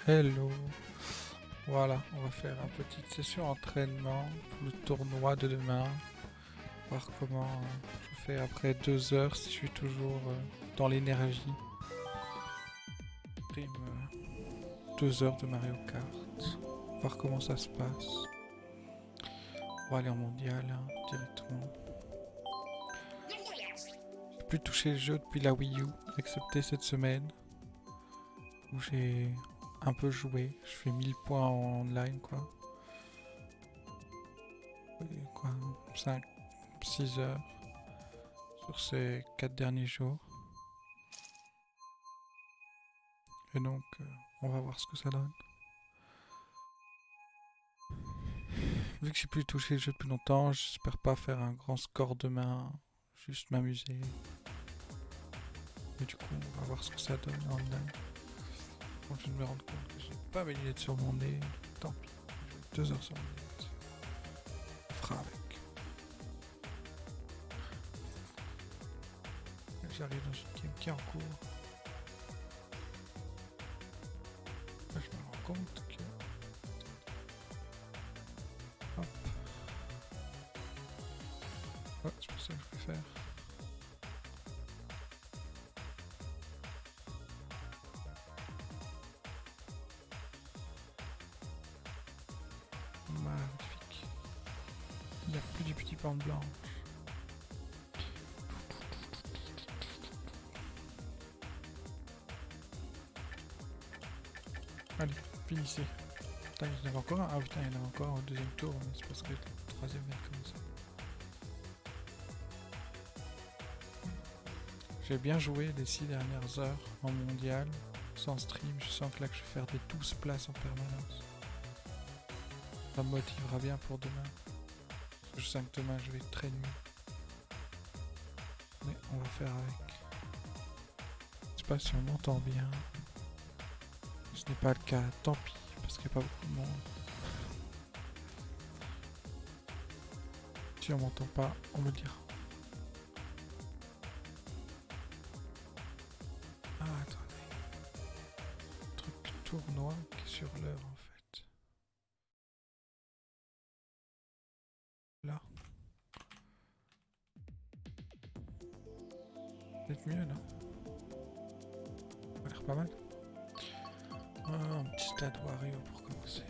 Hello. Voilà, on va faire une petite session entraînement pour le tournoi de demain. Voir comment je fais après 2 heures si je suis toujours dans l'énergie. Prime 2 heures de Mario Kart. Voir comment ça se passe. On va aller en mondial hein, directement. J'ai plus touché le jeu depuis la Wii U, excepté cette semaine où j'ai un peu joué. Je fais 1000 points en online quoi. Et quoi 5, 6 heures sur ces 4 derniers jours. Et donc, on va voir ce que ça donne. Vu que j'ai plus touché le jeu depuis longtemps, j'espère pas faire un grand score demain. Juste m'amuser. Mais du coup, on va voir ce que ça donne en live. Bon, je viens de me rendre compte que j'ai pas mes lunettes sur mon nez. Tant pis. J'ai 2 heures sur mon nez. On fera avec. J'arrive dans une game qui est en cours. Là, je me rends compte que... Hop. Ouais, c'est pour ça que je vais faire. Magnifique. Il n'y a plus de petits bandes blanches. Allez, finissez. Putain, il y en avait encore un. Ah putain, il y en a encore au deuxième tour, mais c'est parce que le troisième vient de commencer. J'ai bien joué les 6 dernières heures en mondial, sans stream. Je sens que là que je vais faire des 12 places en permanence. Ça me motivera bien pour demain. Parce que je sens que demain je vais être très nul. Mais on va faire avec. Je sais pas si on m'entend bien. Ce n'est pas le cas, tant pis, parce qu'il n'y a pas beaucoup de monde. Si on m'entend pas, on me dira. Ah, attendez. Truc tournoi qui est sur l'heure en fait. Là. Peut-être mieux, non? Ça a l'air pas mal. Ah, un petit stade Wario pour commencer.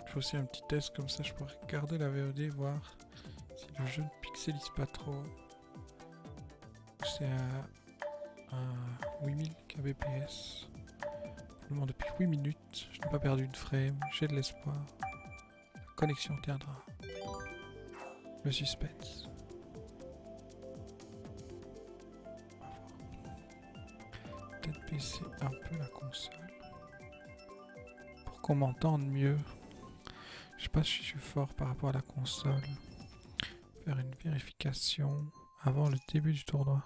Je fais aussi un petit test comme ça, je pourrais regarder la VOD, voir si le jeu ne pixelise pas trop. C'est à 8000 kbps. Pour le moment depuis 8 minutes, je n'ai pas perdu de frame, j'ai de l'espoir. La connexion tiendra. Le suspense. On va voir. Peut-être baisser un peu la console. Pour qu'on m'entende mieux. Je sais pas si je suis fort par rapport à la console. Faire une vérification avant le début du tournoi.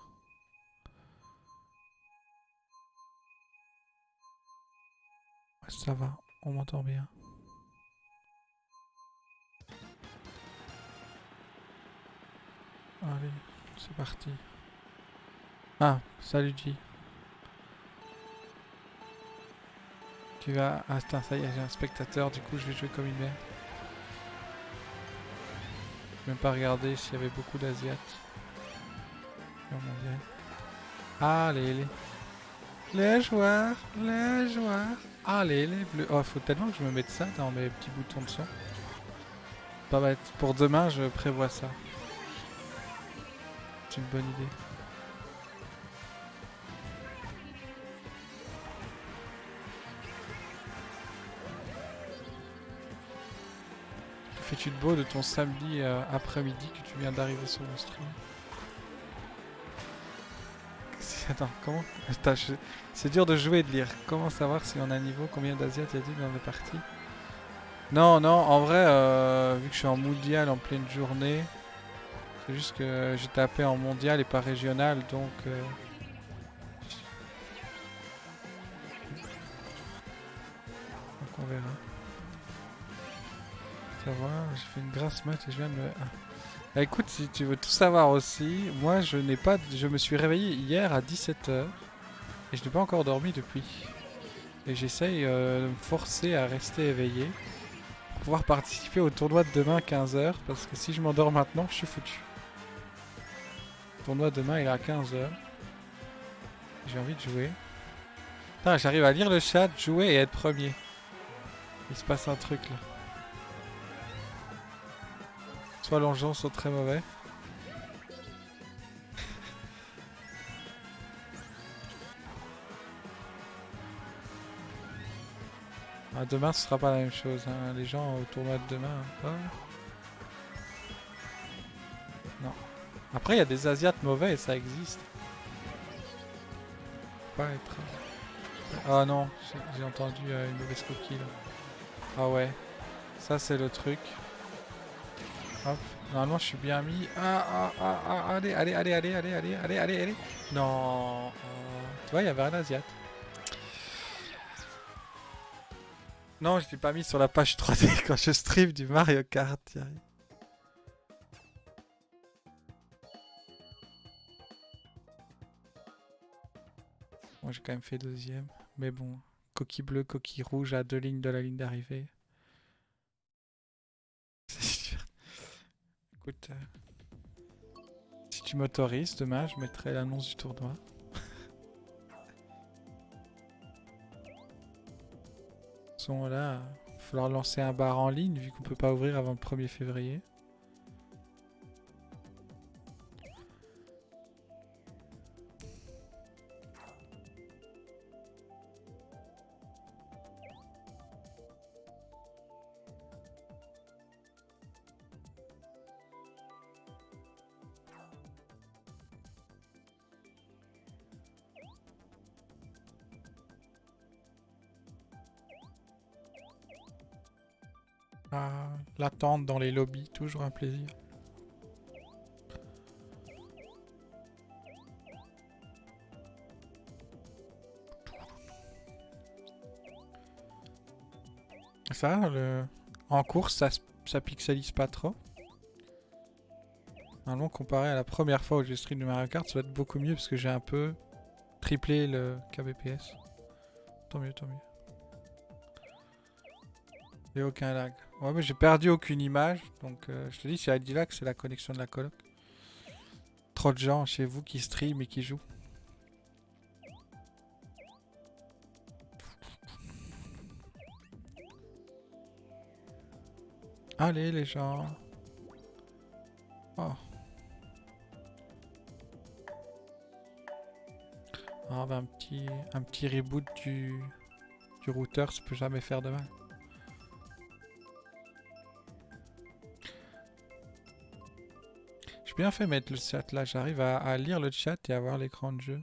Ouais, ça va, on m'entend bien. Allez, c'est parti. Ah, salut G. Tu vas... Ah, putain, ça y est, j'ai un spectateur, du coup je vais jouer comme une merde. Je vais même pas regarder s'il y avait beaucoup d'Asiates. Dans le mondial. Allez, les joueurs, les joueurs. Allez, les bleus. Oh, faut tellement que je me mette ça dans mes petits boutons de son. Pas bête. Pour demain, je prévois ça. C'est une bonne idée. Que fais-tu de beau de ton samedi après-midi que tu viens d'arriver sur le stream? Attends, comment? Attends, c'est dur de jouer et de lire. Comment savoir si on a un niveau? Combien d'Asiates y a-t-il dans les parties? Non, non, en vrai, vu que je suis en mondial en pleine journée, c'est juste que j'ai tapé en mondial et pas régional, donc... on verra. Ça va, j'ai fait une grasse mat et je viens de me... Ah. Bah, écoute, si tu veux tout savoir aussi, moi je n'ai pas... Je me suis réveillé hier à 17 h et je n'ai pas encore dormi depuis. Et j'essaye de me forcer à rester éveillé pour pouvoir participer au tournoi de demain à 15 h parce que si je m'endors maintenant, je suis foutu. Le tournoi de demain il est à 15 h. J'ai envie de jouer. Putain, j'arrive à lire le chat, jouer et être premier. Il se passe un truc là. Soit l'enjeu sont très mauvais. Ah, demain ce sera pas la même chose. Hein. Les gens au tournoi de demain. Hein. Non. Après il y a des Asiates mauvais et ça existe. Faut pas être... Ah non, j'ai entendu une mauvaise coquille là. Ah ouais. Ça c'est le truc. Hop. Normalement je suis bien mis. Allez, allez, allez, allez, allez, allez, allez, allez, allez. Non. Tu vois, il y avait un Asiate. Non, je l'ai pas mis sur la page 3D quand je stream du Mario Kart, Thierry. Moi j'ai quand même fait deuxième. Mais bon, coquille bleue, coquille rouge à 2 lignes de la ligne d'arrivée. Écoute, si tu m'autorises, demain je mettrai l'annonce du tournoi. Là, il va falloir lancer un bar en ligne vu qu'on peut pas ouvrir avant le 1er février. Ah, l'attente dans les lobbies, toujours un plaisir. Ça, en course, ça pixelise pas trop. Normalement, comparé à la première fois où j'ai stream de Mario Kart, ça va être beaucoup mieux parce que j'ai un peu triplé le kbps. Tant mieux, tant mieux. Et aucun lag. Ouais, mais j'ai perdu aucune image. Donc, je te dis, si elle dit lag, c'est la connexion de la coloc. Trop de gens chez vous qui stream et qui jouent. Allez, les gens. Oh. Ah, bah, un petit reboot du routeur, ça peut jamais faire de mal. J'ai bien fait mettre le chat là, j'arrive à lire le chat et à voir l'écran de jeu.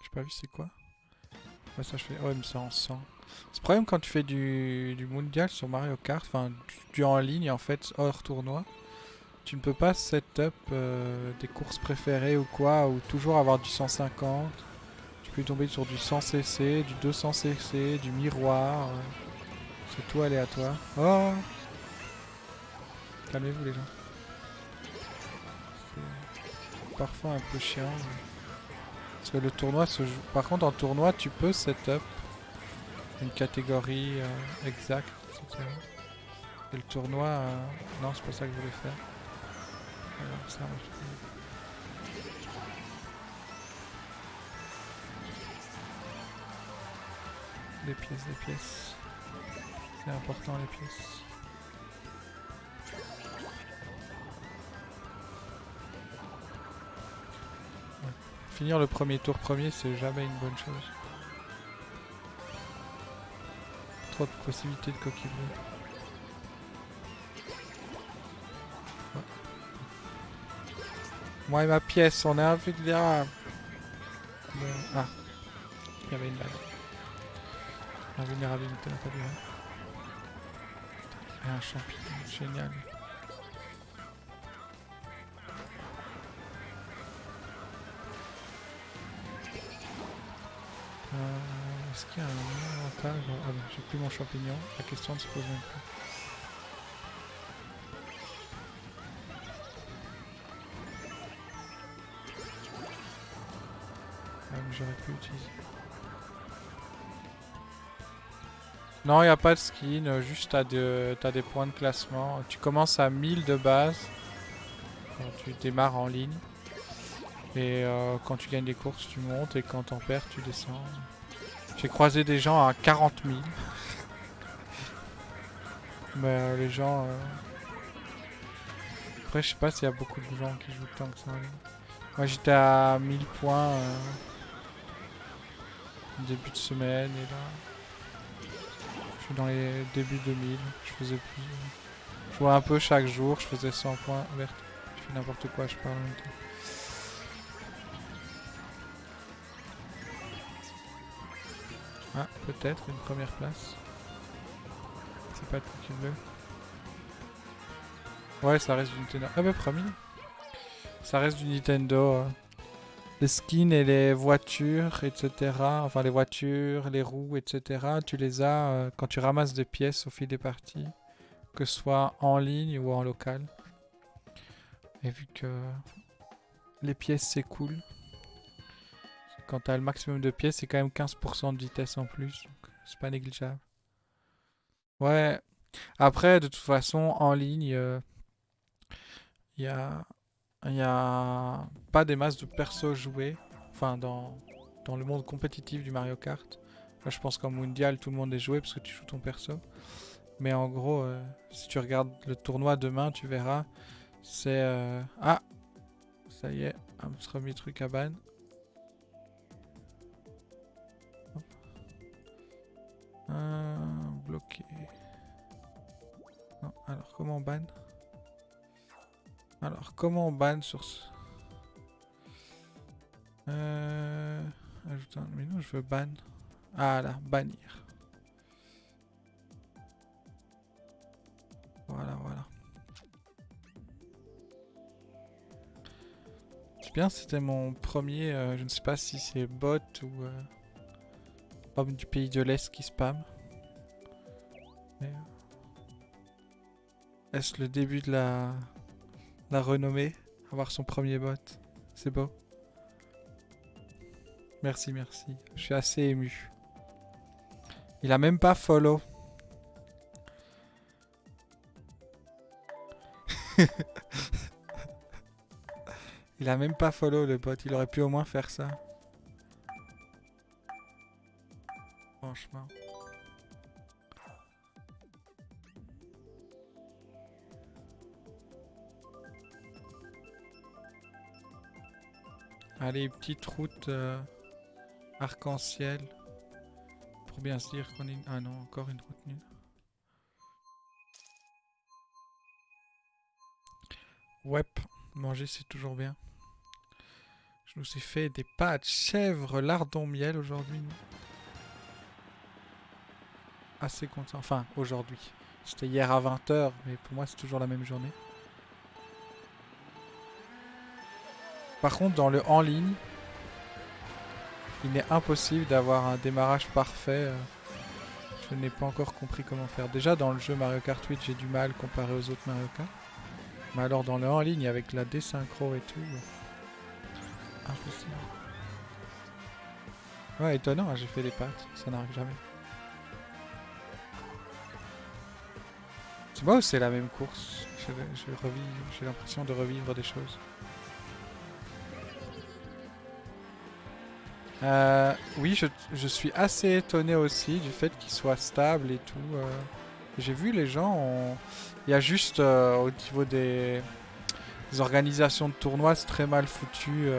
J'ai pas vu c'est quoi. Ouais, ça je fais. Oh, mais c'est en 100. C'est le problème quand tu fais du mondial sur Mario Kart, enfin du en ligne en fait, hors tournoi. Tu ne peux pas setup des courses préférées ou quoi, ou toujours avoir du 150. Tu peux tomber sur du 100cc, du 200cc, du miroir. C'est tout aléatoire. Oh! Calmez-vous les gens. C'est parfois un peu chiant. Parce que le tournoi se joue... Par contre en tournoi tu peux setup une catégorie exacte, etc. Et le tournoi... Non, c'est pas ça que je voulais faire. Alors, ça marche. Les pièces, les pièces. C'est important les pièces. Ouais. Finir le premier tour premier, c'est jamais une bonne chose. Trop de possibilités de coquille bleue. Ouais. Moi et ma pièce, on est invulnérable. Ah, il y avait une balle. Invulnérabilité intérieure. Et un champignon, génial. qu'il y a un avantage? Ah bon, j'ai plus mon champignon. La question ne se pose même plus. Ah, mais j'aurais pu utiliser. Non, il n'y a pas de skin, juste t'as des points de classement. Tu commences à 1000 de base quand tu démarres en ligne. Et quand tu gagnes des courses, tu montes. Et quand t'en perds, tu descends. J'ai croisé des gens à 40 000. Mais les gens... Après, je sais pas s'il y a beaucoup de gens qui jouent tant que ça en ligne. Moi, j'étais à 1000 points début de semaine. Et là, je suis dans les débuts 2000. Je faisais plus... Je jouais un peu chaque jour. Je faisais 100 points. Je fais n'importe quoi, je parle en même temps. Ah, peut-être une première place. C'est pas tout qui veut. Ouais, ça reste du Nintendo. Ah bah premier. Ça reste du Nintendo. Les skins et les voitures, etc. Enfin les voitures, les roues, etc. Tu les as quand tu ramasses des pièces au fil des parties. Que ce soit en ligne ou en local. Et vu que les pièces c'est cool. Quand t'as le maximum de pièces, c'est quand même 15% de vitesse en plus. Donc c'est pas négligeable. Ouais. Après, de toute façon, en ligne, il y a, y a pas des masses de persos joués. Enfin, dans le monde compétitif du Mario Kart. Là, je pense qu'en mondial, tout le monde est joué parce que tu joues ton perso. Mais en gros, si tu regardes le tournoi demain, tu verras. C'est... Ah, ça y est, un premier truc à ban. Bloqué. Non, alors comment on ban? Alors comment on ban sur ce... Ajoute un... Mais non, je veux ban. Ah là, bannir. Voilà, voilà. C'est bien, c'était mon premier... je ne sais pas si c'est bot ou... homme du pays de l'Est qui spam. Mais... est-ce le début de la renommée? Avoir son premier bot. C'est beau. Merci, merci. Je suis assez ému. Il a même pas follow. Il a même pas follow le bot. Il aurait pu au moins faire ça. Franchement. Allez, petite route arc-en-ciel. Pour bien se dire qu'on est... Ah non, encore une route nulle. Ouais, manger c'est toujours bien. Je nous ai fait des pâtes chèvre lardon miel aujourd'hui. Assez content. Enfin, aujourd'hui. C'était hier à 20 h, mais pour moi c'est toujours la même journée. Par contre, dans le en ligne, il est impossible d'avoir un démarrage parfait. Je n'ai pas encore compris comment faire. Déjà, dans le jeu Mario Kart 8, j'ai du mal comparé aux autres Mario Kart. Mais alors, dans le en ligne, avec la désynchro et tout, impossible. Ouais, étonnant, hein, j'ai fait des pattes. Ça n'arrive jamais. C'est moi ou c'est la même course? J'ai l'impression de revivre des choses. Oui, je suis assez étonné aussi du fait qu'il soit stable et tout. J'ai vu les gens, il y a juste au niveau des organisations de tournois, c'est très mal foutu.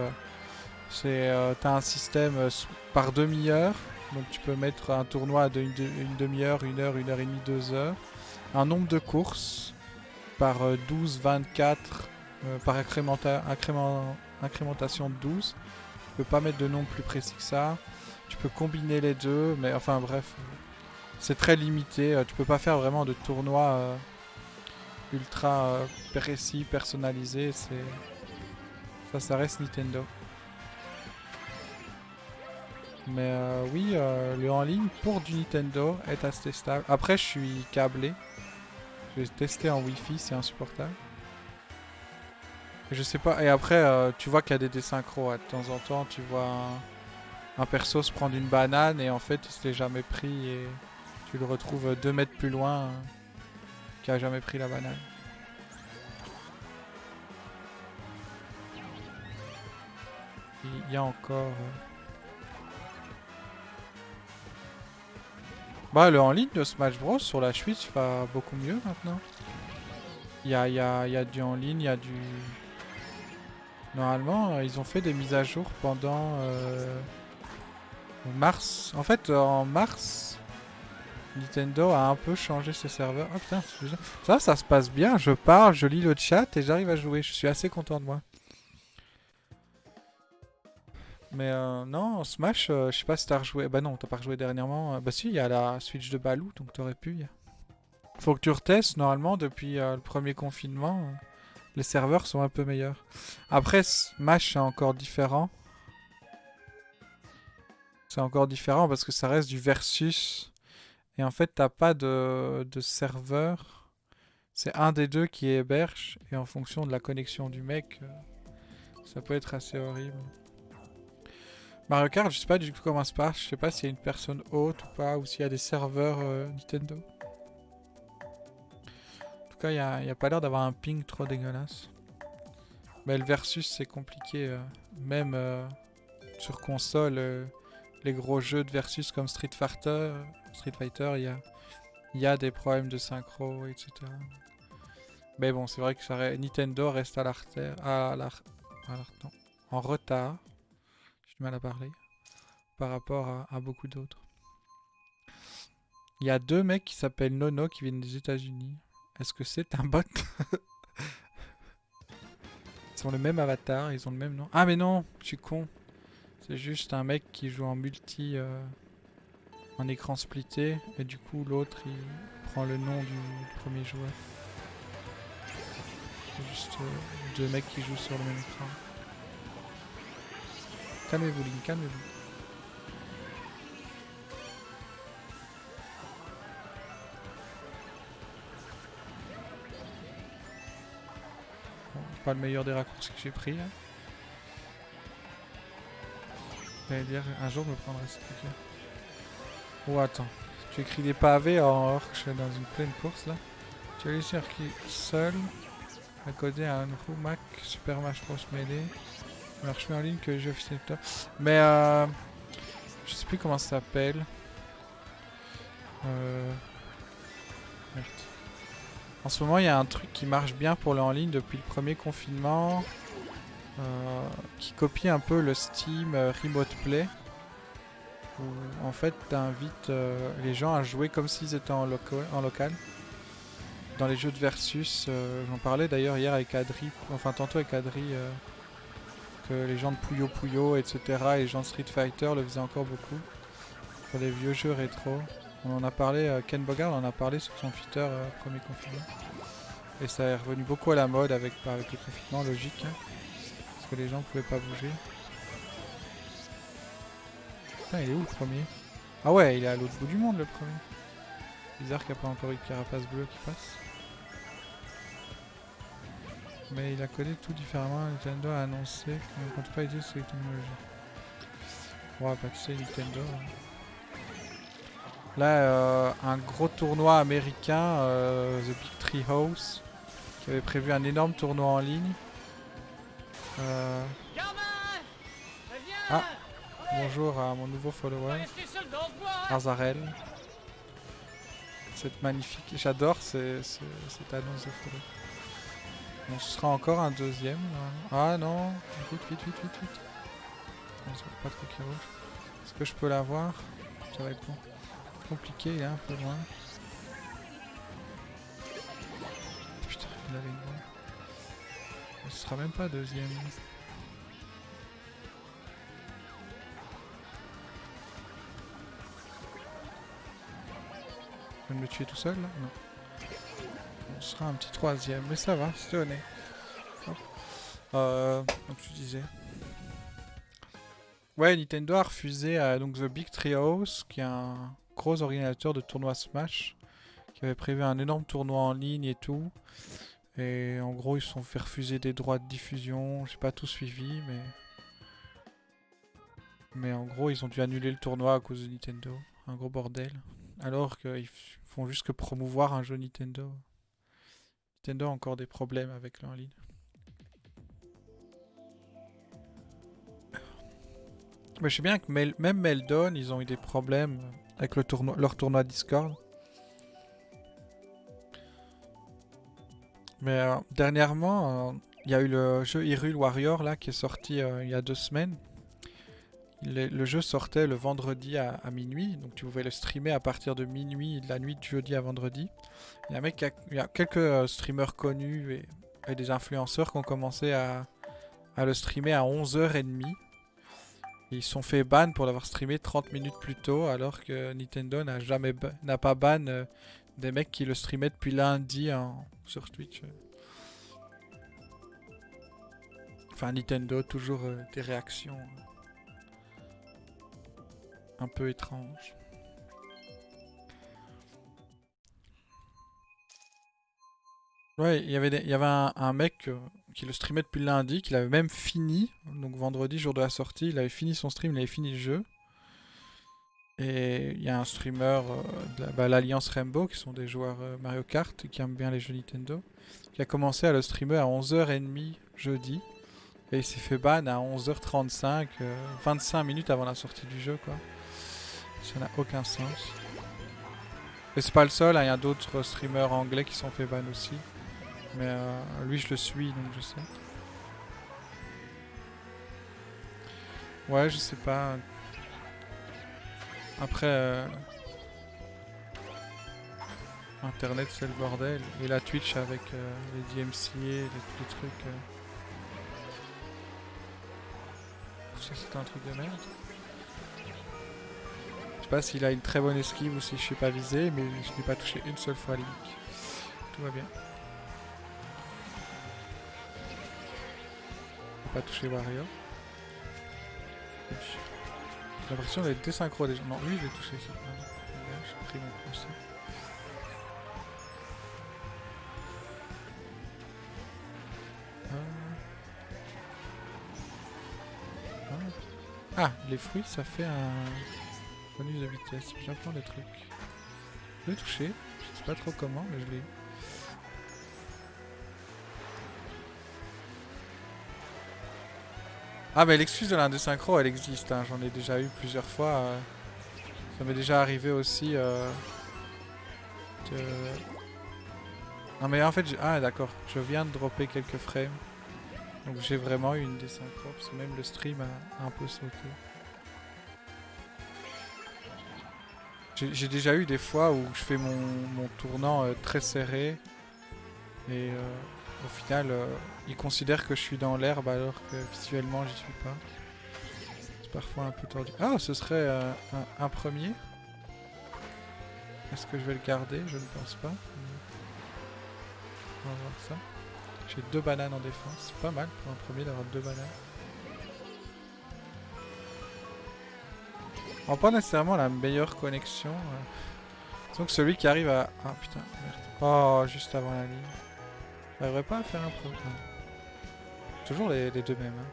T'as un système par demi-heure, donc tu peux mettre un tournoi une demi-heure, 1 heure, 1 h 30, 2 heures. Un nombre de courses par 12, 24, par incrémentation de 12. Tu peux pas mettre de nombre plus précis que ça. Tu peux combiner les deux, mais enfin bref. C'est très limité. Tu peux pas faire vraiment de tournoi ultra précis, personnalisé. Ça reste Nintendo. Mais oui, le en ligne pour du Nintendo est assez stable. Après, je suis câblé. Je vais tester en Wi-Fi, c'est insupportable. Et je sais pas. Et après, tu vois qu'il y a des désynchros. De temps en temps, tu vois un perso se prendre une banane et en fait, il se l'est jamais pris et tu le retrouves 2 mètres plus loin qui a jamais pris la banane. Il y a encore. Bah, le en ligne de Smash Bros sur la Switch va beaucoup mieux maintenant. Il y a du en ligne, il y a du. Normalement, ils ont fait des mises à jour pendant mars. En fait, en mars, Nintendo a un peu changé ses serveurs. Oh putain, ça se passe bien. Je parle, je lis le chat et j'arrive à jouer. Je suis assez content de moi. Mais non, Smash, je sais pas si t'as rejoué. Bah non, t'as pas rejoué dernièrement. Bah si, il y a la Switch de Baloo, donc t'aurais pu. Faut que tu retestes, normalement, depuis le premier confinement. Les serveurs sont un peu meilleurs. Après, Smash, c'est encore différent. C'est encore différent parce que ça reste du versus. Et en fait, t'as pas de serveur. C'est un des deux qui héberge. Et en fonction de la connexion du mec, ça peut être assez horrible. Mario Kart, je sais pas du tout comment ça se passe. Je sais pas s'il y a une personne haute ou pas. Ou s'il y a des serveurs Nintendo. En tout cas, il n'y a pas l'air d'avoir un ping trop dégueulasse. Mais le versus, c'est compliqué. Même sur console, les gros jeux de versus comme Street Fighter, il y a des problèmes de synchro, etc. Mais bon, c'est vrai que Nintendo reste non, en retard. J'ai du mal à parler. Par rapport à beaucoup d'autres. Il y a 2 mecs qui s'appellent Nono qui viennent des États-Unis. Est-ce que c'est un bot? Ils ont le même avatar, ils ont le même nom. Ah mais non, je suis con. C'est juste un mec qui joue en multi en écran splitté et du coup l'autre il prend le nom du premier joueur. C'est juste 2 mecs qui jouent sur le même écran. Calmez-vous Link, calmez-vous. Bon, pas le meilleur des raccourcis que j'ai pris là. J'allais dire un jour je me prendrai ce truc là. Oh attends, tu écris des pavés en orc dans une pleine course là. Tu as réussi à seul à coder un nouveau Mac Super Smash Bros Melee. Alors je mets en ligne que les jeux officiels de toi. Mais je sais plus comment ça s'appelle. Merde. En ce moment il y a un truc qui marche bien pour le en ligne depuis le premier confinement. Qui copie un peu le Steam Remote Play. Où en fait t'invites les gens à jouer comme s'ils étaient en local. Dans les jeux de versus, j'en parlais d'ailleurs hier avec Adri, enfin tantôt avec Adri, que les gens de Puyo Puyo, etc. et les gens de Street Fighter le faisaient encore beaucoup. Pour les vieux jeux rétro. On en a parlé, Ken Bogard en a parlé sur son Twitter premier confinement. Et ça est revenu beaucoup à la mode avec le confinement, logique. Hein, parce que les gens pouvaient pas bouger. Putain, il est où le premier? Ah ouais, il est à l'autre bout du monde le premier. Bizarre qu'il n'y a pas encore eu de carapace bleue qui passe. Mais il a codé tout différemment. Nintendo a annoncé qu'on ne compte pas aider sur les technologies. Ouais, bah tu sais, Nintendo. Là, un gros tournoi américain, The Big Tree House, qui avait prévu un énorme tournoi en ligne. Ah, bonjour à mon nouveau follower, Azarel. Cette magnifique, j'adore cette annonce de follow. Bon, ce sera encore un deuxième. Ah non, vite. Non, c'est pas trop qui rouge. Est-ce que je peux l'avoir? Ça va être bon. Compliqué, il est un peu loin. Putain, il avait une bombe. Ce sera même pas deuxième. Je vais me tuer tout seul là? Non. On sera un petit troisième, mais ça va, c'est honnête. Donc tu disais. Ouais, Nintendo a refusé donc The Big Treehouse, qui est un gros organisateur de tournois Smash, qui avait prévu un énorme tournoi en ligne et tout. Et en gros, ils se sont fait refuser des droits de diffusion. J'ai pas tout suivi, mais en gros, ils ont dû annuler le tournoi à cause de Nintendo. Un gros bordel. Alors qu'ils font juste que promouvoir un jeu Nintendo. Nintendo a encore des problèmes avec leur ligne. Mais je sais bien que même Meldon, ils ont eu des problèmes avec leur tournoi Discord. Mais dernièrement, il y a eu le jeu Hyrule Warrior là qui est sorti il y a 2 semaines. Le jeu sortait le vendredi à minuit, donc tu pouvais le streamer à partir de minuit, de la nuit de jeudi à vendredi. Il y a quelques streamers connus et des influenceurs qui ont commencé à le streamer à 11h30. Ils se sont fait ban pour l'avoir streamé 30 minutes plus tôt, alors que Nintendo n'a pas ban des mecs qui le streamaient depuis lundi sur Twitch. Enfin, Nintendo, toujours des réactions un peu étranges. Ouais, il y avait un mec qui le streamait depuis lundi, qu'il avait même fini, donc vendredi, jour de la sortie, il avait fini son stream, il avait fini le jeu. Et il y a un streamer de l'Alliance Rainbow, qui sont des joueurs Mario Kart, et qui aiment bien les jeux Nintendo, qui a commencé à le streamer à 11h30 jeudi. Et il s'est fait ban à 11h35, 25 minutes avant la sortie du jeu, quoi. Ça n'a aucun sens. Et c'est pas le seul, hein, il y a d'autres streamers anglais qui sont fait ban aussi. Mais lui, je le suis, donc je sais. Ouais, je sais pas. Après, Internet, c'est le bordel. Et la Twitch avec les DMCA, tous les trucs. Ça, c'est un truc de merde. Je sais pas s'il a une très bonne esquive ou si je suis pas visé, mais je n'ai pas touché une seule fois Link. Tout va bien. Je n'ai pas touché Wario. J'ai l'impression d'être désynchro déjà. Non, lui, je l'ai touché ça. J'ai pris mon conseil. Ah, les fruits, ça fait un bonus de vitesse. J'apprends des trucs. Je l'ai touché. Je sais pas trop comment, mais je l'ai eu. Ah, mais l'excuse de l'indésynchro, elle existe. Hein. J'en ai déjà eu plusieurs fois. Ça m'est déjà arrivé aussi que... Non, mais en fait, ah, d'accord. Je viens de dropper quelques frames. Donc j'ai vraiment eu une désynchro, parce que même le stream a un peu sauté. J'ai déjà eu des fois où je fais mon tournant très serré et au final ils considèrent que je suis dans l'herbe alors que visuellement j'y suis pas. C'est parfois un peu tordu. Ah, ce serait un premier. Est-ce que je vais le garder? Je ne pense pas. On va voir ça. J'ai 2 bananes en défense. C'est pas mal pour un premier d'avoir 2 bananes. On pas nécessairement la meilleure connexion. Donc celui qui arrive à... Ah putain, merde. Oh, juste avant la ligne. J'arriverais pas à faire un programme. Toujours les deux mêmes. Hein.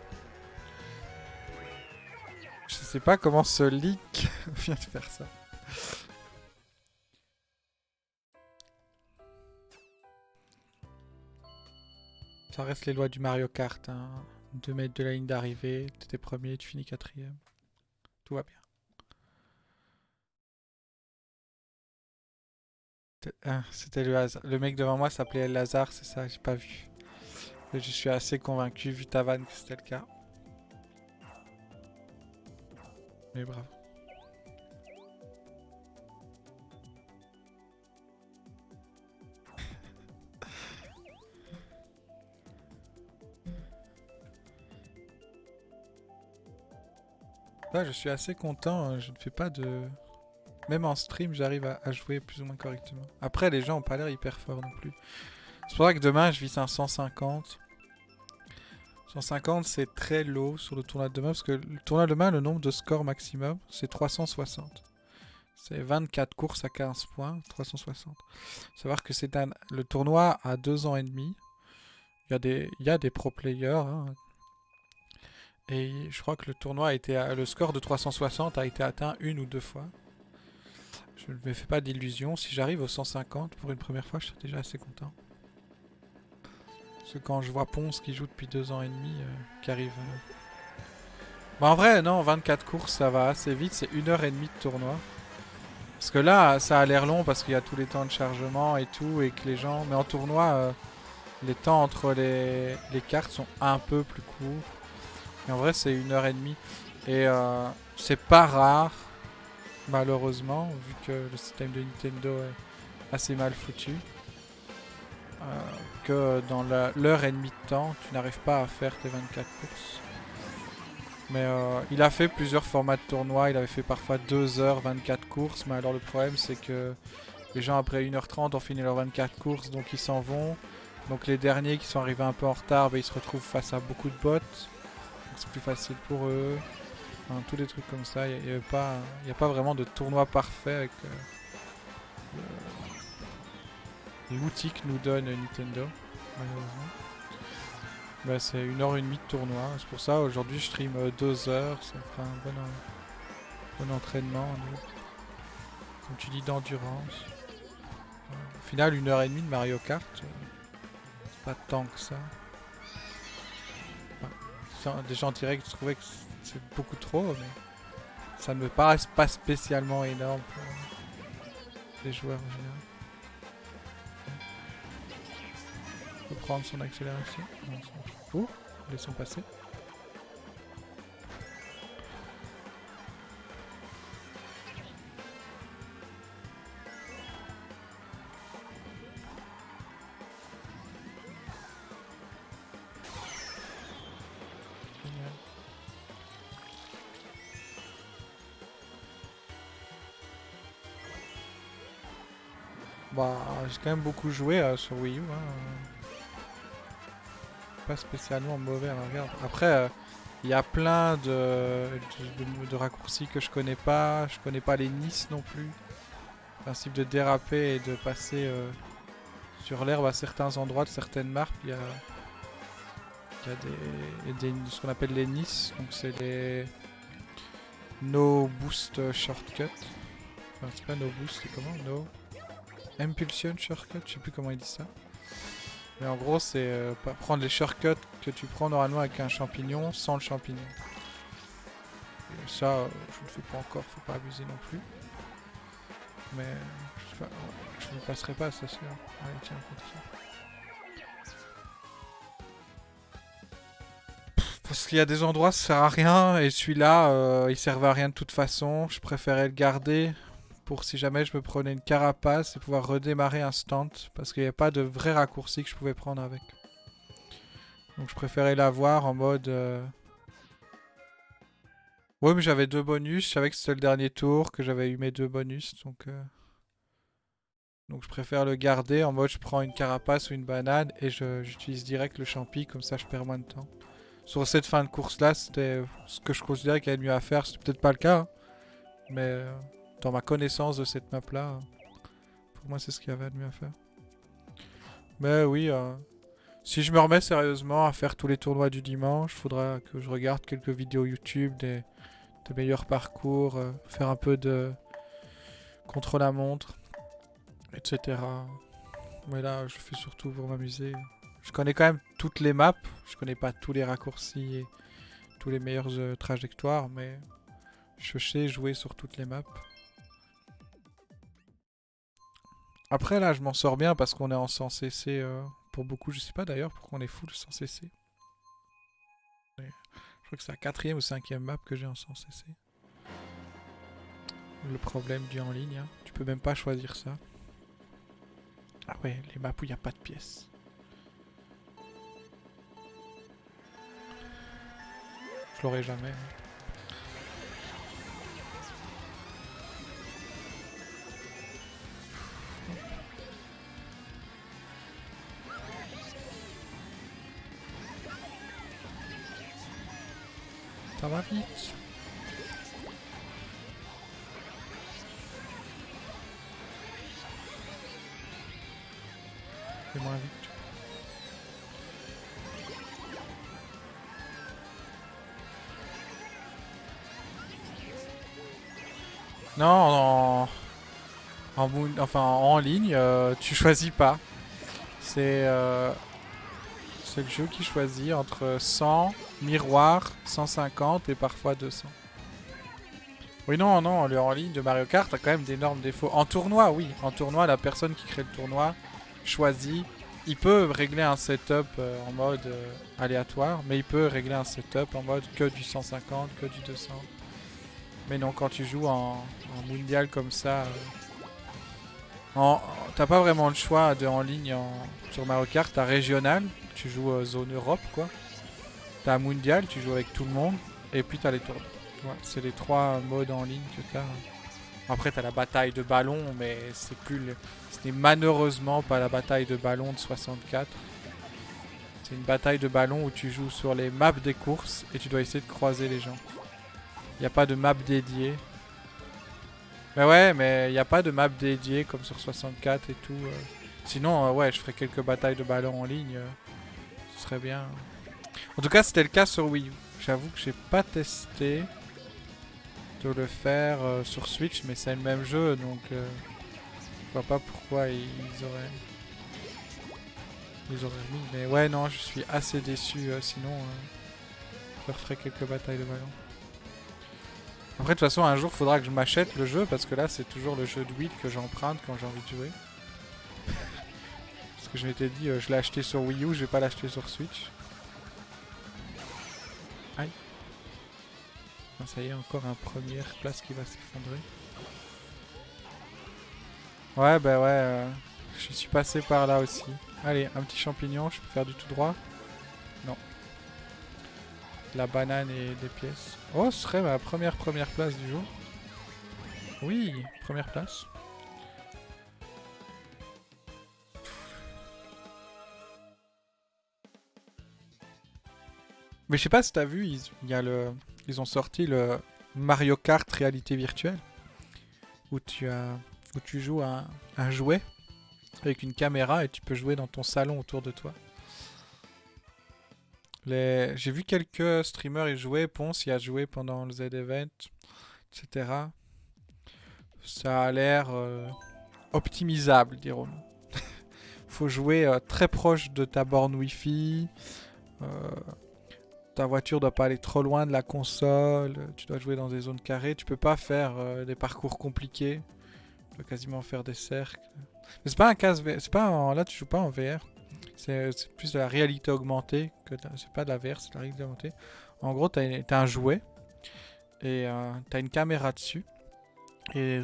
Je sais pas comment ce leak vient de faire ça. Ça reste les lois du Mario Kart. Hein. 2 mètres de la ligne d'arrivée, t'es premier, tu finis 4ème. Tout va bien. Ah, c'était le hasard. Le mec devant moi s'appelait Lazare, c'est ça, j'ai pas vu. Mais je suis assez convaincu, vu ta vanne, que c'était le cas. Mais bravo. Là, je suis assez content, je ne fais pas de... Même en stream, j'arrive à jouer plus ou moins correctement. Après, les gens ont pas l'air hyper forts non plus. C'est pour ça que demain, je vise un 150. 150 c'est très low sur le tournoi de demain parce que le tournoi de demain, le nombre de scores maximum, c'est 360. C'est 24 courses à 15 points, 360. Savoir que le tournoi a 2 ans et demi. Il y a des pro players, hein. Et je crois que le score de 360 a été atteint une ou deux fois. Je ne me fais pas d'illusions. Si j'arrive au 150 pour une première fois, je suis déjà assez content. Parce que quand je vois Ponce qui joue depuis 2 ans et demi, qui arrive... Bah en vrai, non, 24 courses, ça va assez vite. C'est 1h30 de tournoi. Parce que là, ça a l'air long parce qu'il y a tous les temps de chargement et tout. Et que les gens... Mais en tournoi, les temps entre les cartes sont un peu plus courts. Et en vrai, c'est 1h30. Et c'est pas rare, malheureusement, vu que le système de Nintendo est assez mal foutu, que dans l'heure et demie de temps, tu n'arrives pas à faire tes 24 courses. Mais il a fait plusieurs formats de tournoi. Il avait fait parfois 2 heures, 24 courses. Mais alors le problème, c'est que les gens, après 1h30, ont fini leurs 24 courses, donc ils s'en vont. Donc les derniers qui sont arrivés un peu en retard, bah, ils se retrouvent face à beaucoup de bots. C'est plus facile pour eux. Enfin, tous les trucs comme ça. Il n'y a pas vraiment de tournoi parfait avec l'outil que nous donne Nintendo, malheureusement. Bah, c'est 1h30 de tournoi. C'est pour ça, aujourd'hui, je stream 2 heures. Ça me fera un bon entraînement. Comme tu dis, d'endurance. Au final, 1h30 de Mario Kart, c'est pas tant que ça. Enfin, des gens diraient que je trouvais que c'est beaucoup trop, mais ça ne me paraît pas spécialement énorme pour les joueurs en général. On peut prendre son accélération. Non, oh, laissons passer. Bah, j'ai quand même beaucoup joué sur Wii U. Hein. Pas spécialement mauvais à la regarde. Après, il y a plein de raccourcis que je connais pas. Je connais pas les Nice non plus. Le principe de déraper et de passer sur l'herbe à certains endroits de certaines maps. Il y a ce qu'on appelle les Nice. Donc c'est les No Boost Shortcut. Enfin, c'est pas No Boost, c'est comment No Impulsion Shortcut, je sais plus comment ils disent ça. Mais en gros, c'est prendre les shortcuts que tu prends normalement avec un champignon sans le champignon. Et ça, je ne le fais pas encore, faut pas abuser non plus. Mais je ne passerai pas, ça sûr. Allez, tiens, contre ça. Parce qu'il y a des endroits, ça sert à rien, et celui-là, il servait à rien de toute façon. Je préférais le garder pour si jamais je me prenais une carapace et pouvoir redémarrer instant, parce qu'il n'y avait pas de vrai raccourci que je pouvais prendre avec. Donc je préférais l'avoir en mode... Ouais, mais j'avais 2 bonus, je savais que c'était le dernier tour, que j'avais eu mes 2 bonus, donc je préfère le garder en mode je prends une carapace ou une banane et j'utilise direct le champi, comme ça je perds moins de temps. Sur cette fin de course là, c'était ce que je considérais qu'il y avait de mieux à faire, c'était peut-être pas le cas, hein, mais dans ma connaissance de cette map là, pour moi c'est ce qu'il y avait de mieux à faire. Mais oui, si je me remets sérieusement à faire tous les tournois du dimanche, faudra que je regarde quelques vidéos YouTube des meilleurs parcours, faire un peu de contre-la-montre, etc. Mais là, je fais surtout pour m'amuser. Je connais quand même toutes les maps, je connais pas tous les raccourcis et tous les meilleures trajectoires, mais je sais jouer sur toutes les maps. Après là, je m'en sors bien parce qu'on est en 100 CC pour beaucoup. Je sais pas d'ailleurs pourquoi on est full 100 CC. Je crois que c'est la 4ème ou 5ème map que j'ai en 100 CC. Le problème du en ligne, hein. Tu peux même pas choisir ça. Ah ouais, les maps où il n'y a pas de pièces. Je l'aurai jamais. Hein. Ça va vite. C'est moins vite. Non, en ligne, tu choisis pas. C'est le jeu qui choisit entre 100, miroir, 150 et parfois 200. Oui, non, le en ligne de Mario Kart a quand même d'énormes défauts. En tournoi, oui. En tournoi, la personne qui crée le tournoi choisit. Il peut régler un setup en mode aléatoire, mais il peut régler un setup en mode que du 150, que du 200. Mais non, quand tu joues en mondial comme ça, t'as pas vraiment le choix de en ligne sur Mario Kart. T'as régional, tu joues zone Europe quoi. T'as mondial, tu joues avec tout le monde. Et puis t'as les tournois. Ouais, c'est les trois modes en ligne que t'as. Après t'as la bataille de ballon, mais c'est plus ce n'est malheureusement pas la bataille de ballon de 64. C'est une bataille de ballon où tu joues sur les maps des courses et tu dois essayer de croiser les gens. Il n'y a pas de map dédiée. Mais ouais, mais il n'y a pas de map dédiée comme sur 64 et tout. Sinon, ouais, je ferais quelques batailles de ballon en ligne. Ce serait bien. En tout cas, c'était le cas sur Wii U. J'avoue que j'ai pas testé de le faire sur Switch, mais c'est le même jeu, donc je vois pas pourquoi ils auraient remis. Mais ouais, non, je suis assez déçu. Sinon, je referai quelques batailles de ballon. Après, de toute façon, un jour, faudra que je m'achète le jeu, parce que là, c'est toujours le jeu de Wii que j'emprunte quand j'ai envie de jouer. Parce que je m'étais dit, je l'ai acheté sur Wii U, je vais pas l'acheter sur Switch. Aïe. Ah, ça y est, encore un première place qui va s'effondrer. Ouais, bah ouais, je suis passé par là aussi. Allez, un petit champignon, je peux faire du tout droit? Non. La banane et des pièces. Oh, ce serait ma première place du jour. Oui, première place. Mais je sais pas si t'as vu, ils ont sorti le Mario Kart réalité virtuelle. Où tu joues à un jouet avec une caméra et tu peux jouer dans ton salon autour de toi. J'ai vu quelques streamers y jouer, Ponce y a joué pendant le Z-Event, etc. Ça a l'air optimisable, dirons-nous. Faut jouer très proche de ta borne Wi-Fi. Ta voiture doit pas aller trop loin de la console. Tu dois jouer dans des zones carrées. Tu peux pas faire des parcours compliqués. Tu dois quasiment faire des cercles. Mais c'est pas un casque VR. Là, tu joues pas en VR. C'est plus de la réalité augmentée. C'est pas de la VR, c'est de la réalité augmentée. En gros, t'as un jouet. Et t'as une caméra dessus. Et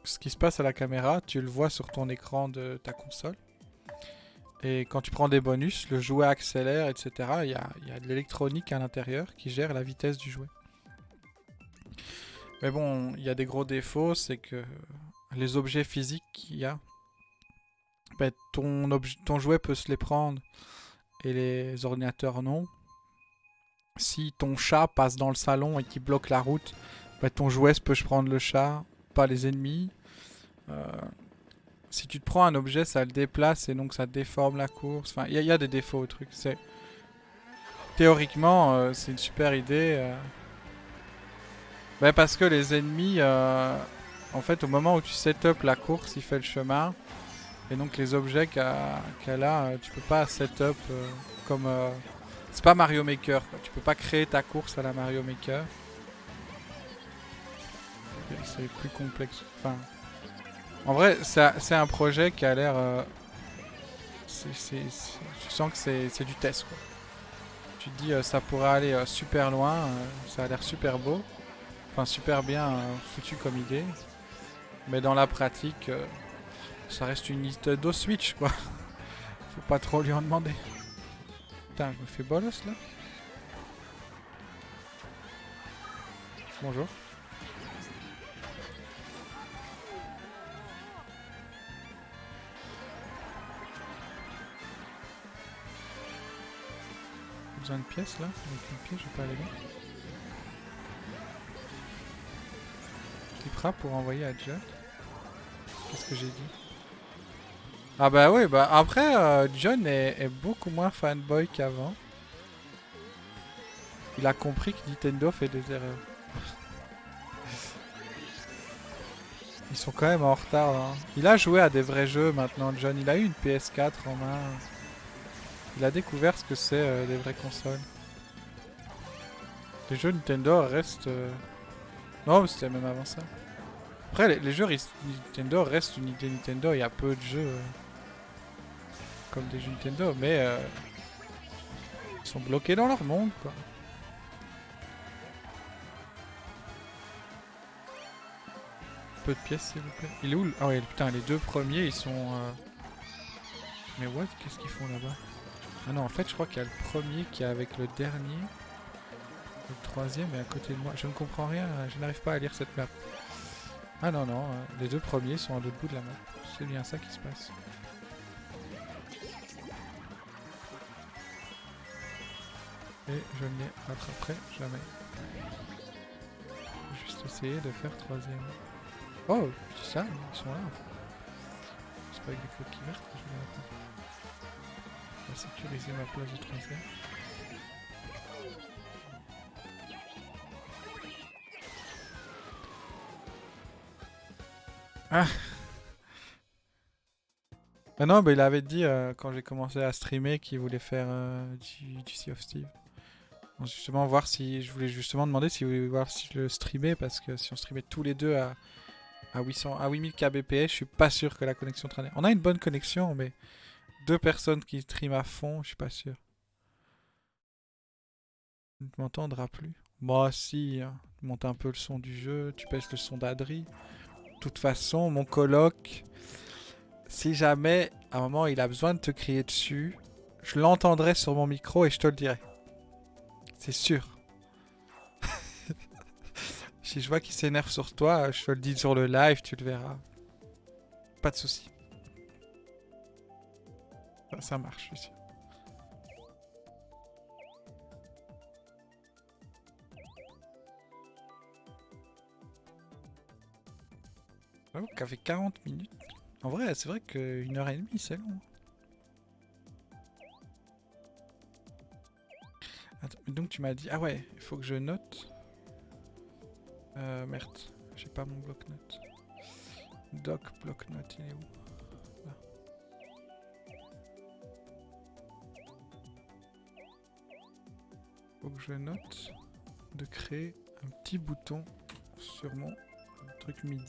ce qui se passe à la caméra, tu le vois sur ton écran de ta console. Et quand tu prends des bonus, le jouet accélère, etc. Il y a de l'électronique à l'intérieur qui gère la vitesse du jouet. Mais bon, il y a des gros défauts, c'est que les objets physiques qu'il y a, ben, ton jouet peut se les prendre et les ordinateurs non. Si ton chat passe dans le salon et qu'il bloque la route, ben, ton jouet peut se prendre le chat, pas les ennemis. Si tu te prends un objet, ça le déplace et donc ça déforme la course. Enfin, il y a des défauts au truc. Théoriquement, c'est une super idée. Ben parce que les ennemis, en fait, au moment où tu setup la course, il fait le chemin. Et donc les objets qu'elle a, tu peux pas setup comme... c'est pas Mario Maker, quoi. Tu peux pas créer ta course à la Mario Maker. C'est plus complexe. Enfin... En vrai, c'est un projet qui a l'air... tu sens que c'est du test, quoi. Tu te dis, ça pourrait aller super loin, ça a l'air super beau. Enfin, super bien foutu comme idée. Mais dans la pratique, ça reste une Nintendo Switch, quoi. Faut pas trop lui en demander. Putain, je me fais bolos, là. Bonjour. Besoin de pièces là? Avec une pièce, je vais pas aller là. Clipera pour envoyer à John. Qu'est-ce que j'ai dit? Ah bah oui, bah après, John est beaucoup moins fanboy qu'avant. Il a compris que Nintendo fait des erreurs. Ils sont quand même en retard là. Il a joué à des vrais jeux maintenant, John. Il a eu une PS4 en main. Il a découvert ce que c'est des vraies consoles. Les jeux Nintendo restent... Non, mais c'était même avant ça. Après, les jeux Nintendo restent une idée Nintendo. Il y a peu de jeux comme des jeux Nintendo, mais ils sont bloqués dans leur monde, quoi. Peu de pièces, s'il vous plaît. Il est où Ah ouais, putain, les deux premiers, ils sont... Mais what? Qu'est-ce qu'ils font là-bas? Ah non, en fait, je crois qu'il y a le premier qui est avec le dernier. Le troisième est à côté de moi. Je ne comprends rien, je n'arrive pas à lire cette map. Ah non, non, les deux premiers sont à l'autre bout de la map. C'est bien ça qui se passe. Et je ne les rattraperai jamais. Juste essayer de faire troisième. Oh, c'est ça, ils sont là en fait. C'est pas avec des coquilles vertes que je vais rattraper. On va sécuriser ma place de troisième. Ah. Ah non, bah il avait dit quand j'ai commencé à streamer qu'il voulait faire du Sea of Steve. Donc, justement, voir si. Je voulais justement demander si vous voulez voir si je le streamais, parce que si on streamait tous les deux à 800, à 8000 kbps, je suis pas sûr que la connexion traînait. On a une bonne connexion, mais deux personnes qui streament à fond, je suis pas sûr. Tu ne m'entendras plus. Moi, si, hein. Monte un peu le son du jeu, tu baisses le son d'Adri. De toute façon, mon coloc, si jamais à un moment il a besoin de te crier dessus, je l'entendrai sur mon micro et je te le dirai. C'est sûr. Si je vois qu'il s'énerve sur toi, je te le dis sur le live, tu le verras. Pas de soucis. Ça marche, je suis sûr. J'avoue qu'à fait 40 minutes. En vrai, c'est vrai qu'une heure et demie, c'est long. Attends, donc tu m'as dit... Ah ouais, il faut que je note. Merde, j'ai pas mon bloc-notes. Doc bloc-notes, il est où? Là. Faut que je note de créer un petit bouton sur mon truc MIDI.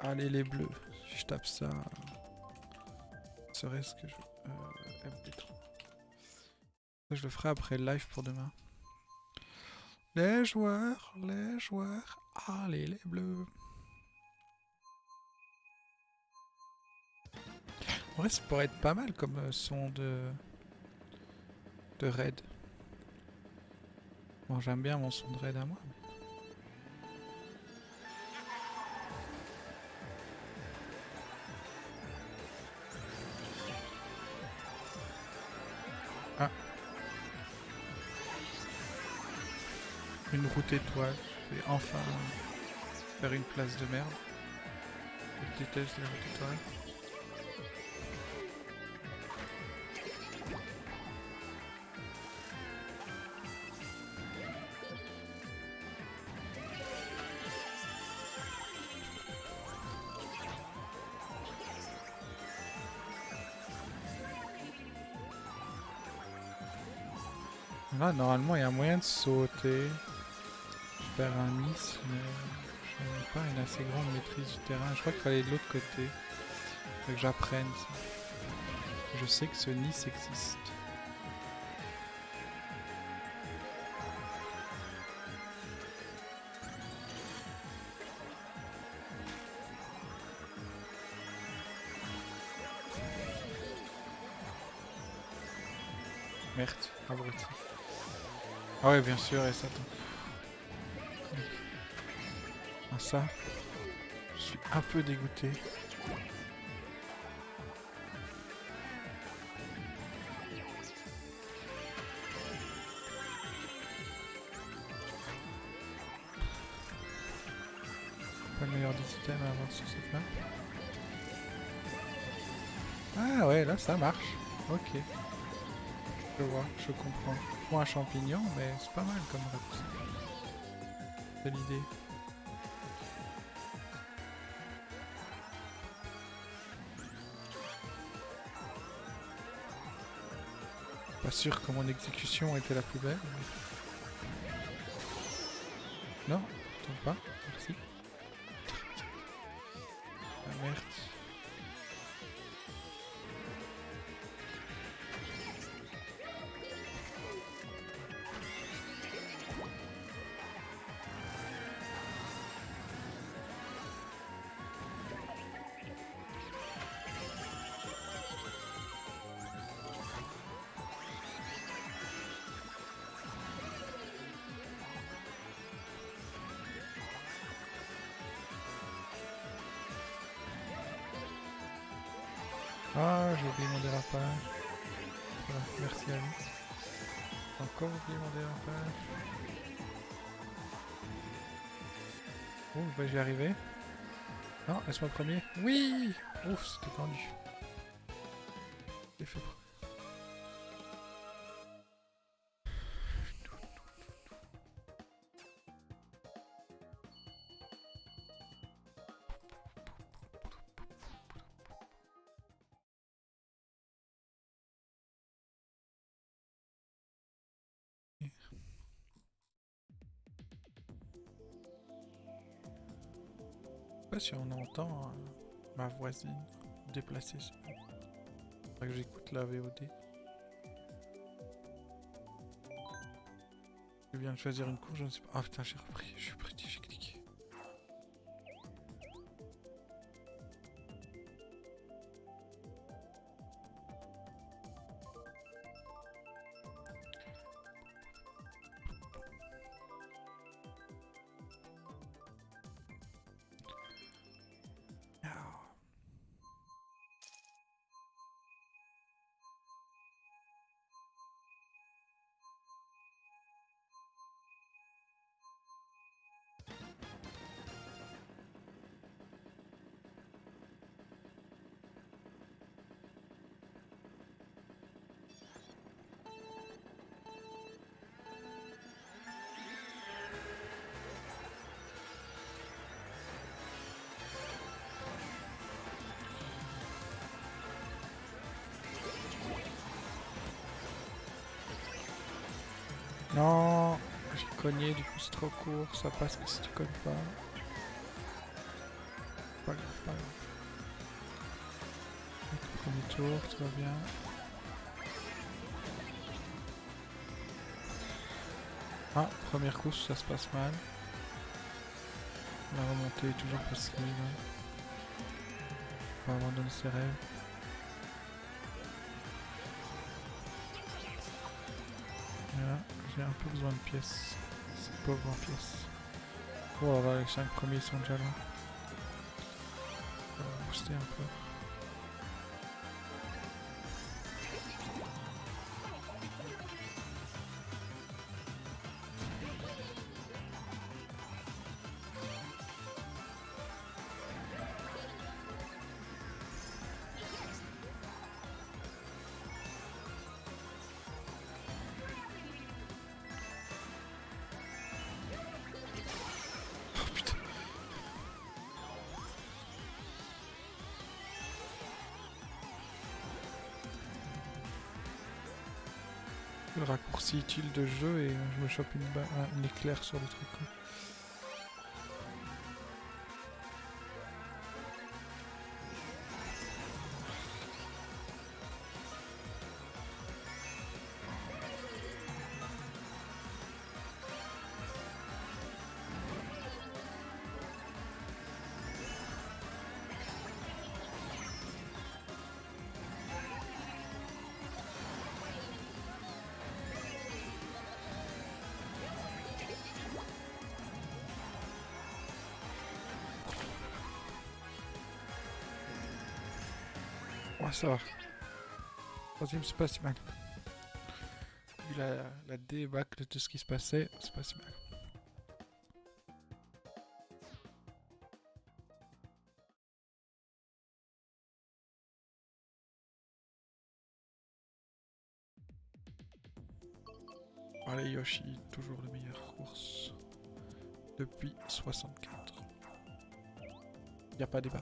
Allez les bleus, si je tape ça, serait-ce que je... MP3. Je le ferai après le live pour demain. Les joueurs, allez les bleus. En vrai, ça pourrait être pas mal comme son de raid. Bon, j'aime bien mon son de raid à moi. Mais... Ah. Une route étoile. Je vais enfin faire une place de merde. Je déteste les routes étoiles. Là, normalement, il y a moyen de sauter. Faire un Nice, mais je n'ai pas une assez grande maîtrise du terrain. Je crois qu'il fallait de l'autre côté. Il faut que j'apprenne ça. Je sais que ce Nice existe. Merde, abruti. Ah ouais, bien sûr, et ça tombe. Ah ça, je suis un peu dégoûté. quoi le meilleur des items à avoir sur cette map? Ah ouais, là ça marche. Ok, je vois, je comprends. Faut un champignon, mais c'est pas mal comme réponse. C'est l'idée. Pas sûr que mon exécution était la plus belle. Non, tombe pas, merci. Ah merde. Ah, j'ai oublié mon dérapage. Voilà, merci à lui. Encore oublié mon dérapage. Oh, bah j'y arriver. Non, laisse-moi le premier. Oui. Ouf, c'était tendu. J'ai fait. Je sais pas si on entend ma voisine déplacer. Faudrait que j'écoute la VOD. Je viens de choisir une course, je ne sais pas. Ah putain, j'ai repris, je suis pris, j'ai cliqué. Ah. Non, j'ai cogné, du coup c'est trop court, ça passe que si tu cognes pas. Pas grave, pas grave. Donc, premier tour, tout va bien. Ah, première course, ça se passe mal. La remontée est toujours possible. On va abandonner ses rêves. Voilà, j'ai un peu besoin de pièces. C'est pauvre en pièces. Oh là là, les 5 premiers sont déjà là. On va booster un peu. Oh putain. Le raccourci utile de jeu et je me chope une éclair sur le truc. Quoi. Ouais, ça va. Troisième, c'est pas si mal. Vu la débâcle de tout ce qui se passait, c'est pas si mal. Yoshi, toujours le meilleur course depuis 64. Y a pas débat.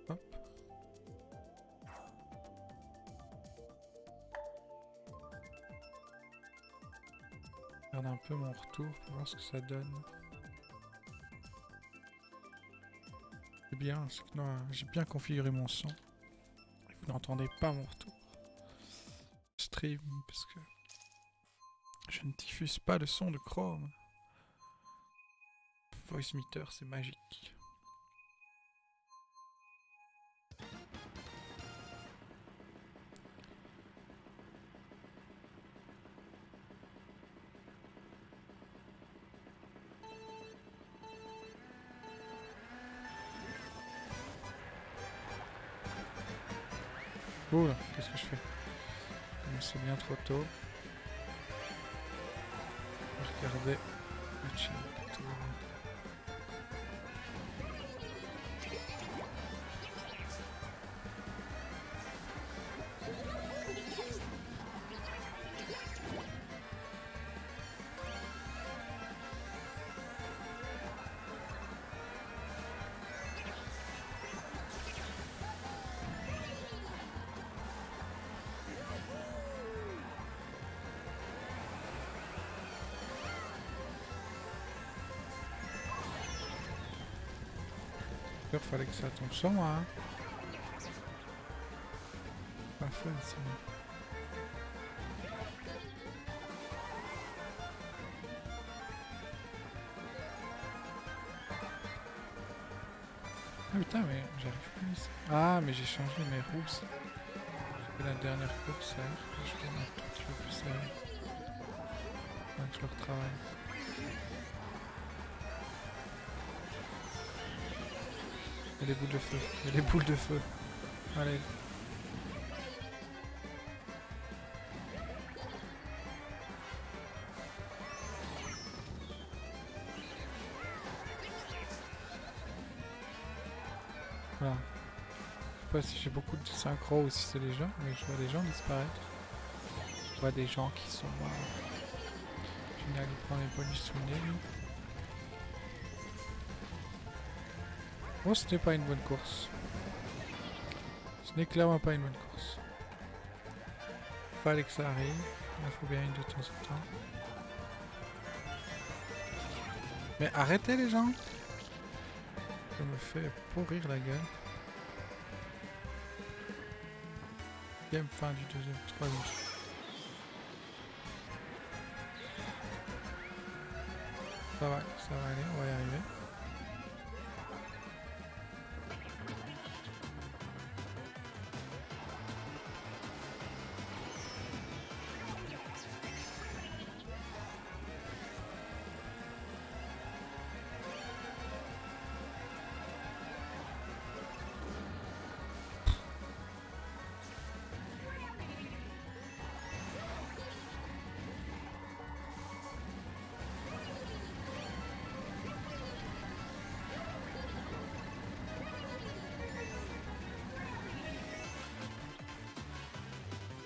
Hop. Je regarde un peu mon retour pour voir ce que ça donne. C'est bien, c'est que j'ai bien configuré mon son. Vous n'entendez pas mon retour. Stream, parce que je ne diffuse pas le son de Chrome. Voice Meter, c'est magique. Oula, qu'est-ce que je fais? Comme c'est bien trop tôt. Regardez le chat. Tout va bien. Il fallait que ça tombe sur moi. Hein. Pas fun ça. Ah putain, mais j'arrive plus ici. Ah, mais j'ai changé mes roues. J'ai fait la dernière course, alors que je tourne un tout petit peu plus sérieux. Faudrait que je le retravaille. Il y a des boules de feu. Il y a des boules de feu. Allez. Voilà. Je sais pas si j'ai beaucoup de synchro ou si c'est les gens, mais je vois des gens disparaître. Je vois des gens qui sont morts. Génial, il prend les bonus sous le nez, lui. Oh, ce n'est pas une bonne course. Ce n'est clairement pas une bonne course. Fallait que ça arrive. Il faut bien une de temps en temps. Mais arrêtez les gens! Ça me fait pourrir la gueule. Game fin du troisième. Ça va aller, on va y arriver.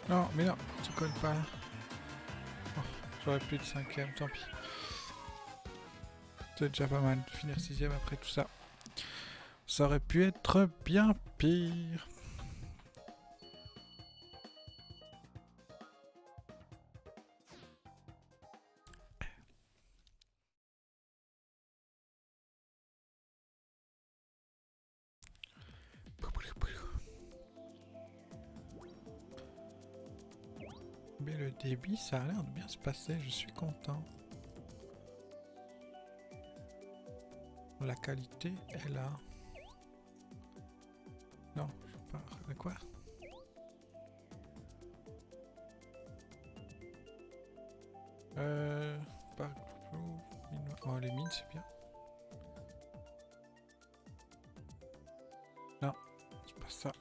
Non, mais non, tu colles pas. Oh, j'aurais plus de 5ème, tant pis. C'est déjà pas mal de finir 6ème après tout ça. Ça aurait pu être bien pire. Mais le débit, ça a l'air de bien se passer, je suis content. La qualité est là. Non, je parle de quoi? Par... Oh, les mines, c'est bien. Non, c'est pas ça.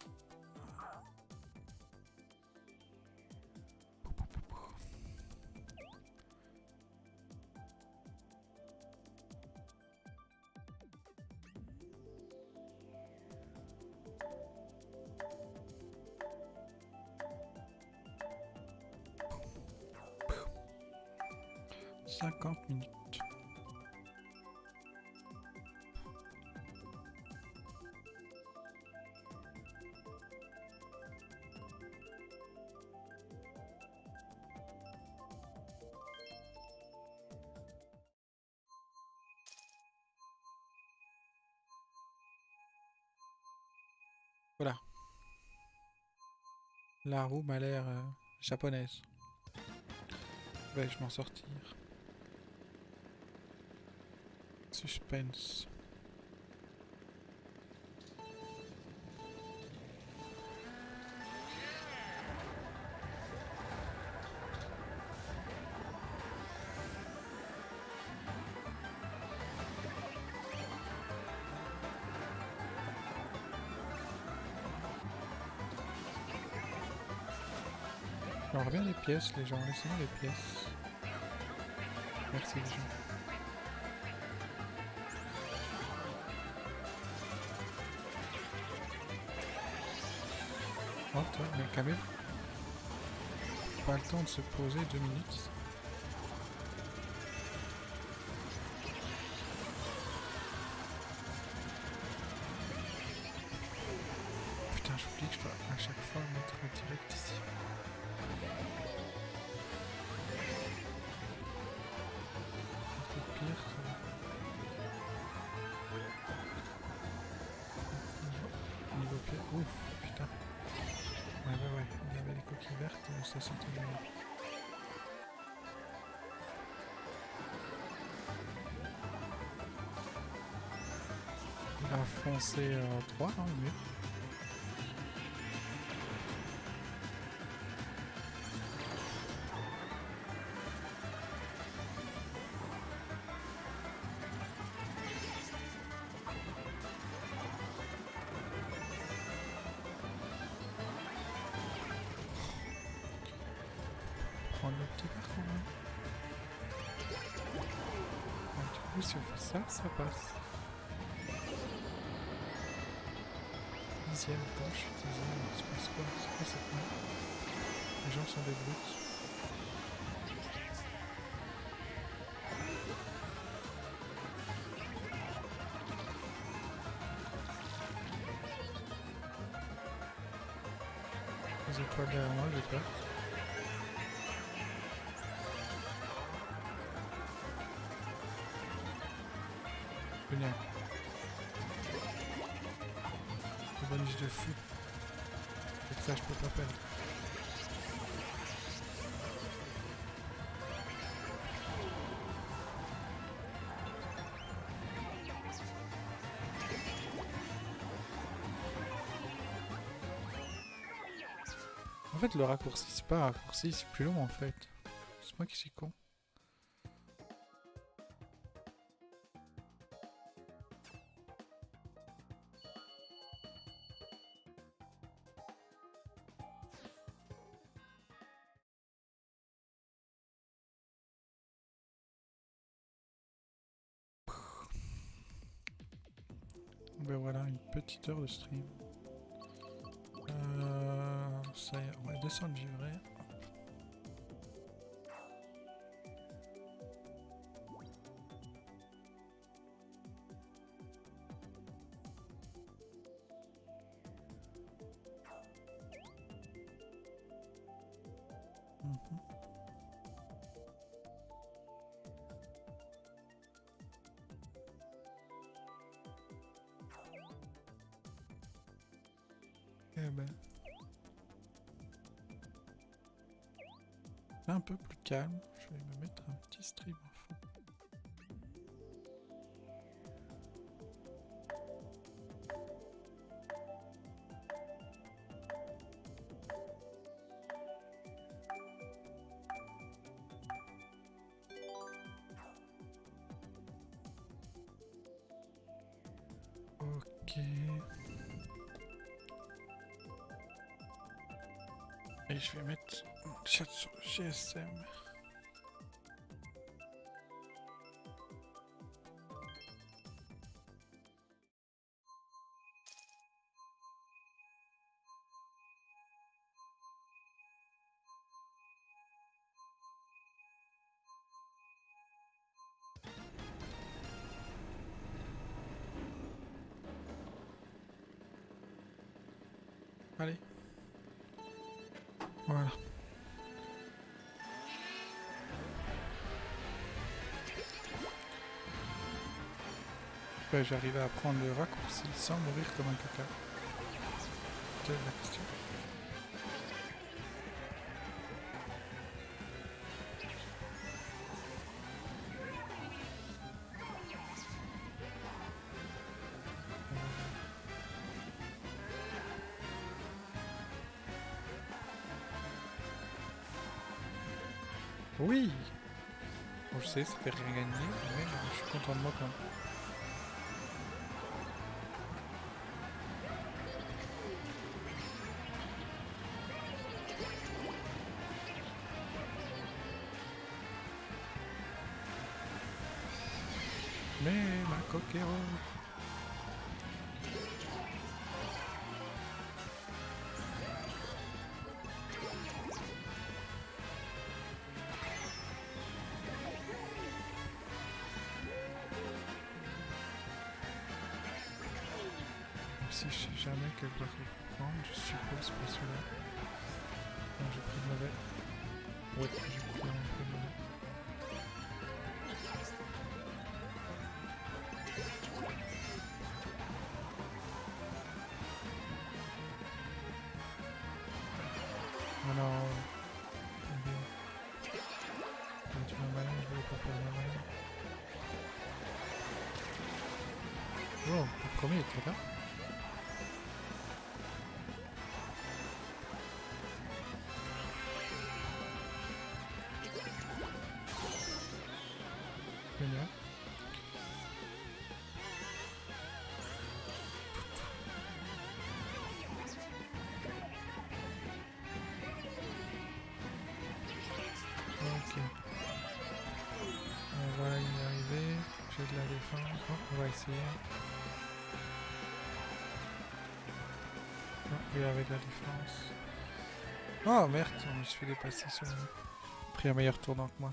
50 minutes. Voilà. La roue m'a l'air japonaise. Vais-je m'en sortir? Suspense. J'aimerais bien les pièces, les gens. Laissez-moi les pièces. Merci les gens. Oh toi, mais Camille, pas le temps de se poser 2 minutes. Putain, j'oublie que je dois à chaque fois mettre direct ici. Un peu pire, ça va. Niveau pire. Ouf, putain. Ouais, il y avait les coquilles vertes, ça sentait bien. Il a foncé droit dans le mur. Prendre le petit parcours. Du coup, si on fait ça, ça passe. 10e, attends, je suis 10e, il se passe quoi? C'est quoi cette main? Les gens sont des brutes. Les étoiles derrière moi, j'ai peur. Génial. Le bonus de fou. Et ça, je peux pas perdre. En fait, le raccourci, c'est pas un raccourci, c'est plus long en fait. C'est moi qui suis con. Ben voilà, une petite heure de stream. Ça y est, on va descendre du vrai. Eh ben. Un peu plus calme, je vais me mettre un petit stream en fond. Ok. Et je vais mettre mon chat sur le GSM. Allez. Voilà. Ouais, j'arrivais à prendre le raccourci sans mourir comme un caca. Quelle est la question? Oui! Bon, je sais, ça fait rien gagner, mais je suis content de moi quand même. Mais ma coque est rouge. Si je sais jamais quel doit prendre, je suppose pas celui-là. Non, j'ai pris le mauvais. Ouais, j'ai clairement pris le mauvais. Oh non. Tu m'as malin, je voulais pas perdre ma malin. Oh, le premier était là. Génial. Ok. On va y arriver. J'ai de la défense. Oh, on va essayer. Oh, il avait de la défense. Oh merde, on me suis dépassé sur lui. Pris un meilleur tournant que moi.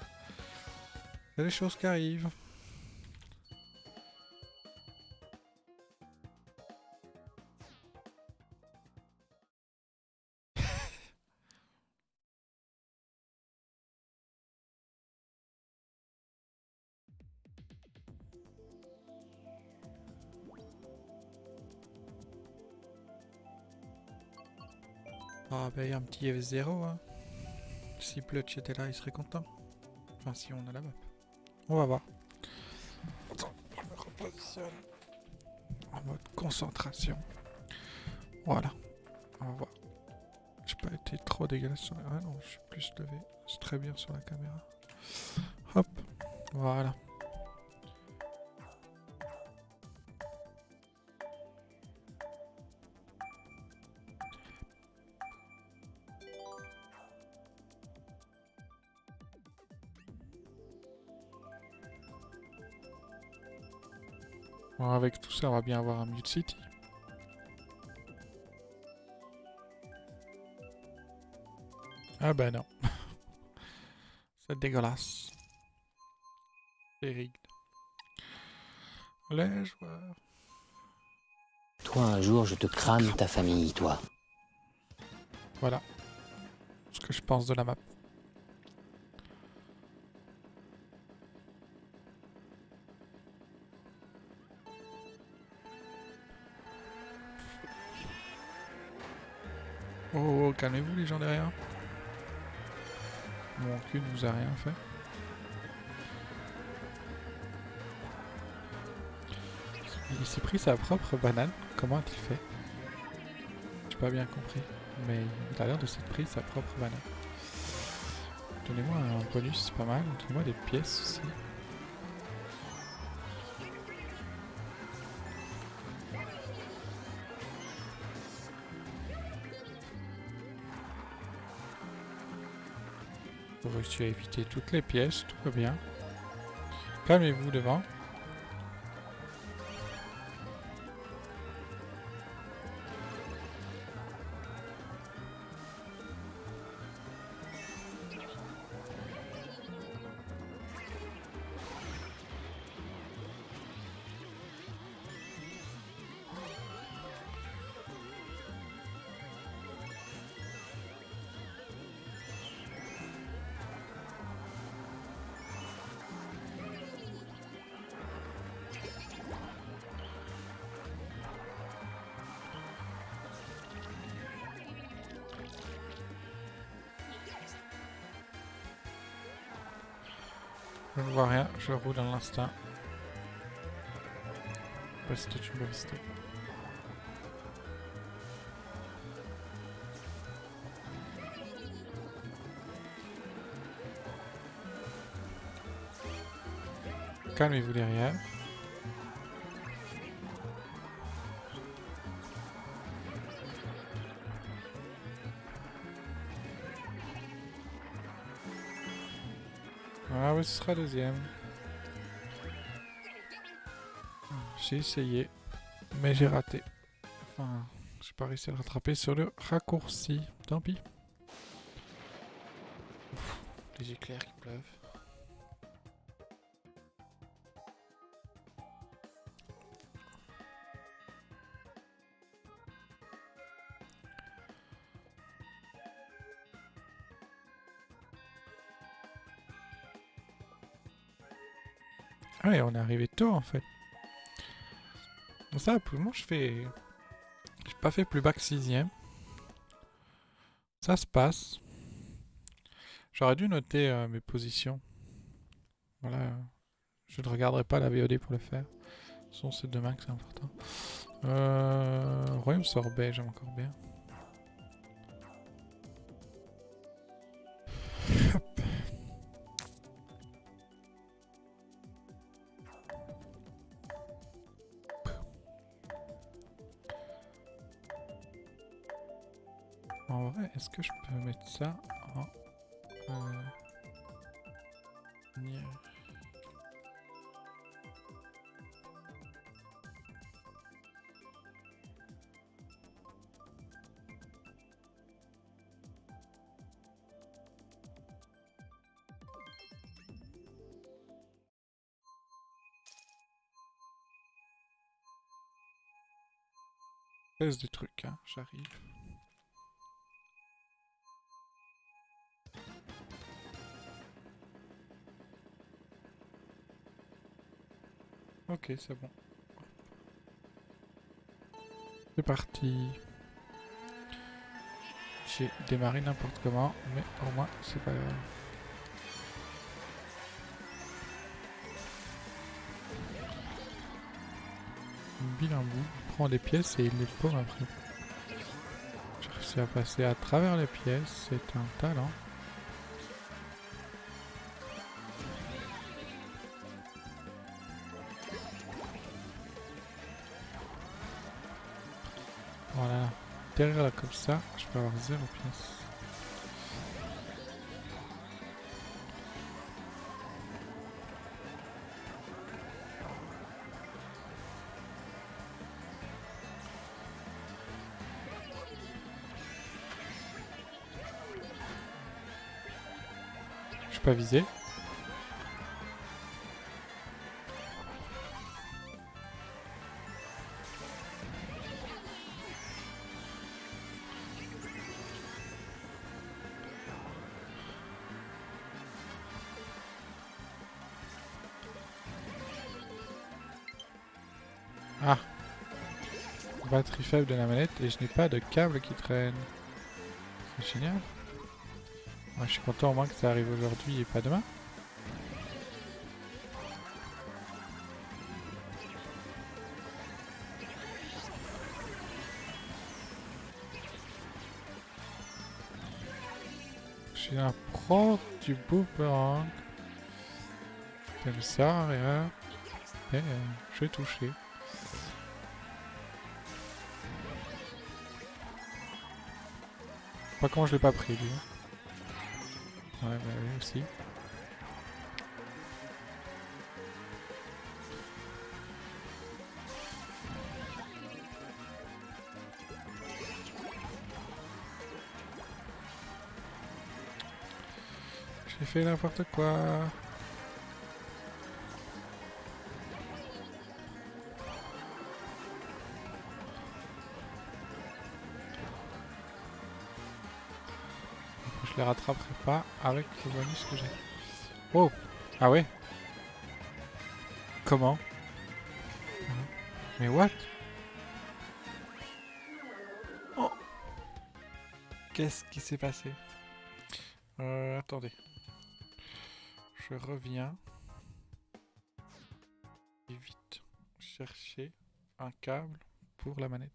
Il y a des choses qui arrivent. Ah bah il y a un petit F0 hein. Si Plutch était là, il serait content. Enfin si on a la map. On va voir. Attends, je me repositionne. En mode concentration. Voilà. On va voir. J'ai pas été trop dégueulasse sur la... Ah non, je suis plus levé. C'est très bien sur la caméra. Hop. Voilà. Bon, avec tout ça, on va bien avoir un Mute City. Ah bah non. C'est dégueulasse. Terrible. Les joueurs. Toi, un jour, je te crame ta famille, toi. Voilà. Ce que je pense de la map. Oh, calmez-vous les gens derrière. Mon cul ne vous a rien fait. Il s'est pris sa propre banane. Comment a-t-il fait? J'ai pas bien compris. Mais il a l'air de s'être pris sa propre banane. Donnez-moi un bonus, c'est pas mal. Donnez-moi des pièces aussi. Vous réussissez à éviter toutes les pièces, tout va bien. Calmez-vous devant. Je ne vois rien, je roule dans l'instinct. Parce que tu m'as visité. Calmez-vous derrière. Ah oui, ce sera deuxième. J'ai essayé, mais j'ai raté. Enfin, j'ai pas réussi à le rattraper sur le raccourci. Tant pis. Ouf, les éclairs qui pleuvent. Ah et on est arrivé tôt en fait. Bon, ça, pour moi, j'ai pas fait plus bas que 6ème. Ça se passe. J'aurais dû noter mes positions. Voilà. Je ne regarderai pas la VOD pour le faire. De toute façon, c'est demain que c'est important. Royaume sorbet, j'aime encore bien. Hop. En vrai, est-ce que je peux mettre ça en... Laisse des trucs, hein, j'arrive. Ok, c'est bon. C'est parti. J'ai démarré n'importe comment, mais au moins, c'est pas grave. Bilan bout, il prend des pièces et il les pose après. J'ai réussi à passer à travers les pièces, c'est un talent. Voilà. Derrière là comme ça, je peux avoir 0 pièce. Je suis pas visé. Ah. Batterie faible de la manette et je n'ai pas de câble qui traîne. C'est génial. Ouais, je suis content au moins que ça arrive aujourd'hui et pas demain. Je suis un pro du boomerang. Comme ça, et là, je vais toucher. Pas comment je l'ai pas pris lui. Ouais, bah oui aussi. J'ai fait n'importe quoi. Je les rattraperai pas avec le bonus que j'ai. Oh! Ah ouais? Comment? Mais what? Oh! Qu'est-ce qui s'est passé? Attendez. Je reviens. chercher un câble pour la manette.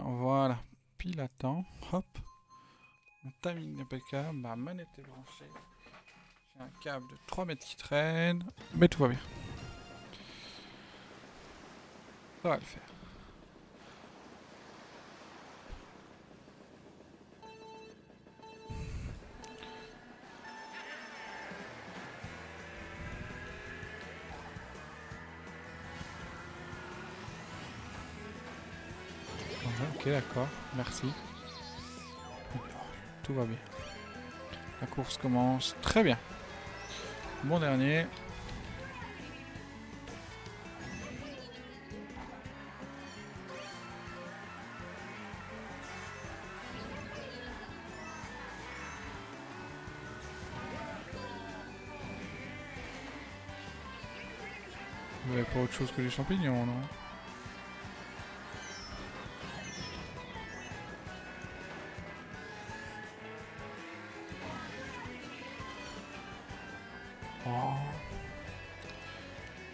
Voilà, pile à temps, hop. Mon timing impeccable, ma manette est branchée. J'ai un câble de 3 mètres qui traîne, mais tout va bien. Ça va le faire. Ok, d'accord, merci. Tout va bien. La course commence très bien. Bon dernier. Vous avez pas autre chose que les champignons, non? Oh.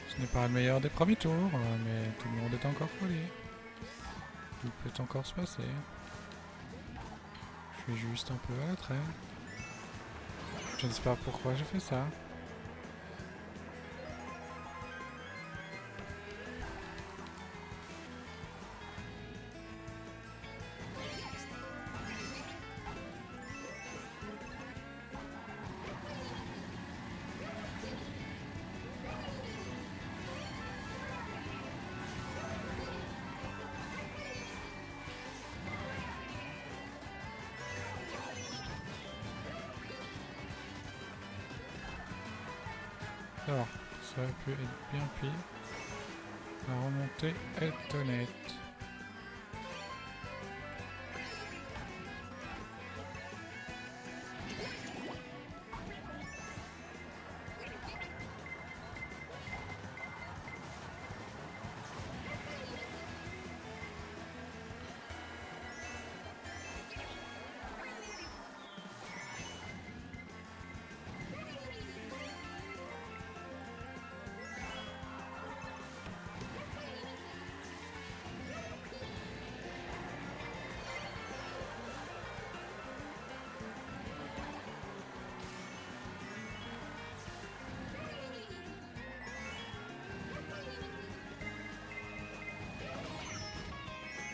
Ce n'est pas le meilleur des premiers tours, mais tout le monde est encore collé. Tout peut encore se passer. Je suis juste un peu à la traîne. Je ne sais pas pourquoi j'ai fait ça. Alors, ça aurait pu être bien pire. La remontée est honnête.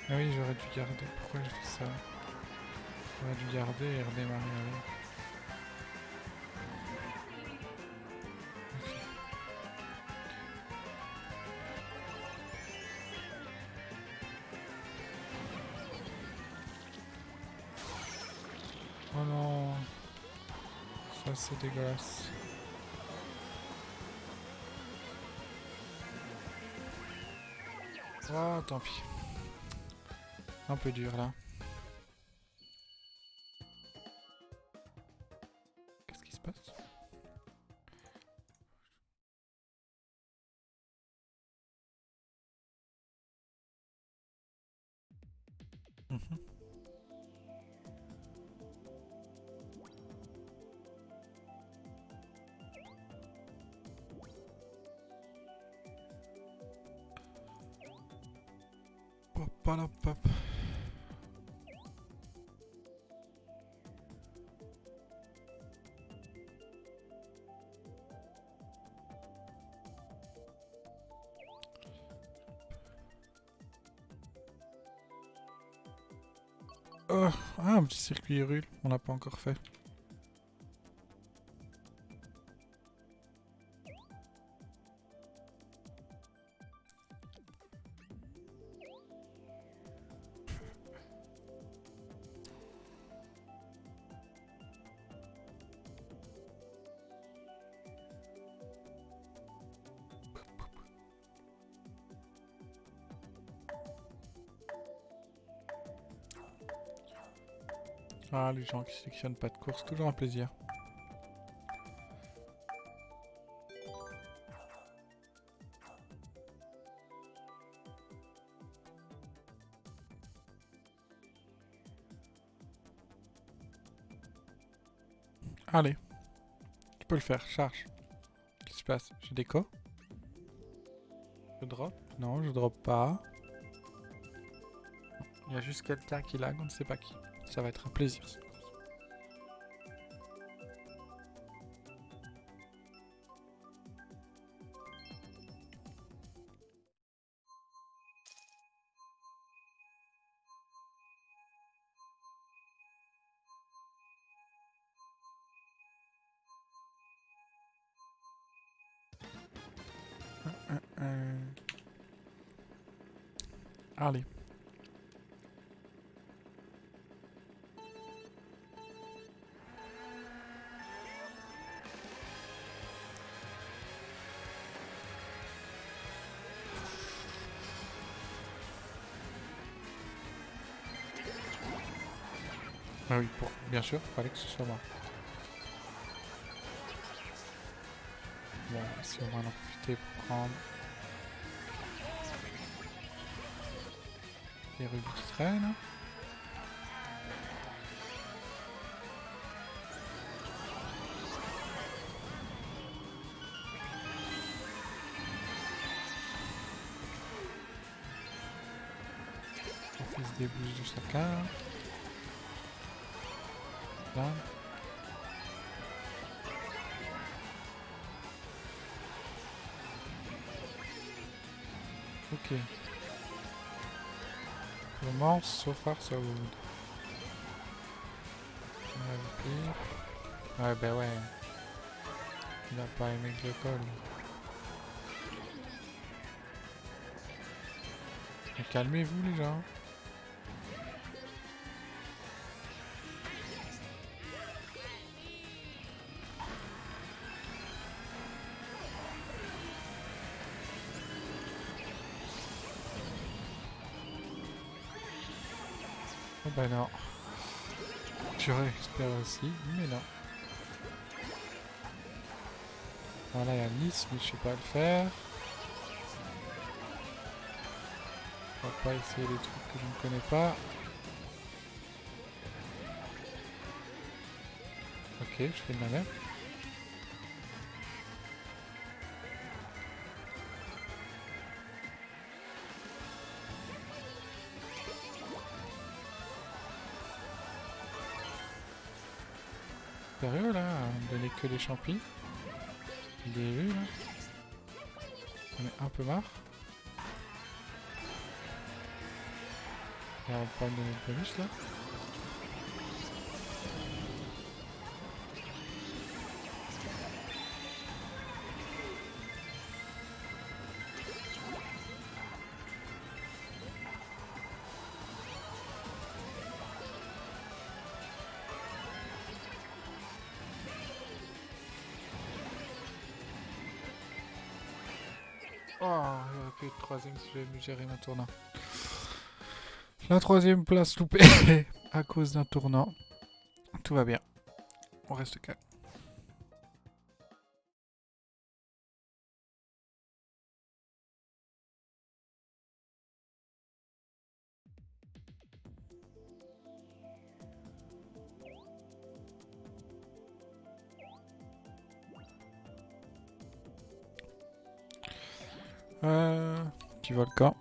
Ah oui, j'aurais dû garder. Pourquoi j'ai fait ça? J'aurais dû garder et redémarrer avec. Ok. Oh non, ça c'est dégueulasse. Oh, tant pis. Un peu dur là. Qu'est-ce qui se passe? Mhm. Pop, pop, pop. Oh, ah, un petit circuit rue, on l'a pas encore fait. Ah, les gens qui sélectionnent pas de course, toujours un plaisir. Allez, tu peux le faire, charge. Qu'est-ce qui se passe? J'ai déco? Je drop? Non, je drop pas. Il y a juste quelqu'un qui lag, on ne sait pas qui. Ça va être un plaisir. Allez. Ah oui, bien sûr, fallait que ce soit moi. Bon, si on va en profiter pour prendre les rubis qui traînent. Office des bouches de chacun. Là. Ok. Comment so far so good. Ouais, bah ouais. Il a pas aimé que je colle. Mais calmez-vous les gens. Oh bah non. J'aurais espéré aussi, mais non. Voilà, il y a Nice, mais je sais pas le faire. On va pas essayer des trucs que je ne connais pas. Ok, je fais de la merde. Sérieux là, me donner que des champis. Des rues là. On est un peu marre. On va pas me donner de bonus là. Oh, il aurait pu être troisième si j'avais mieux géré mon tournant. La troisième place loupée à cause d'un tournant. Tout va bien. On reste calme. Petit volcan.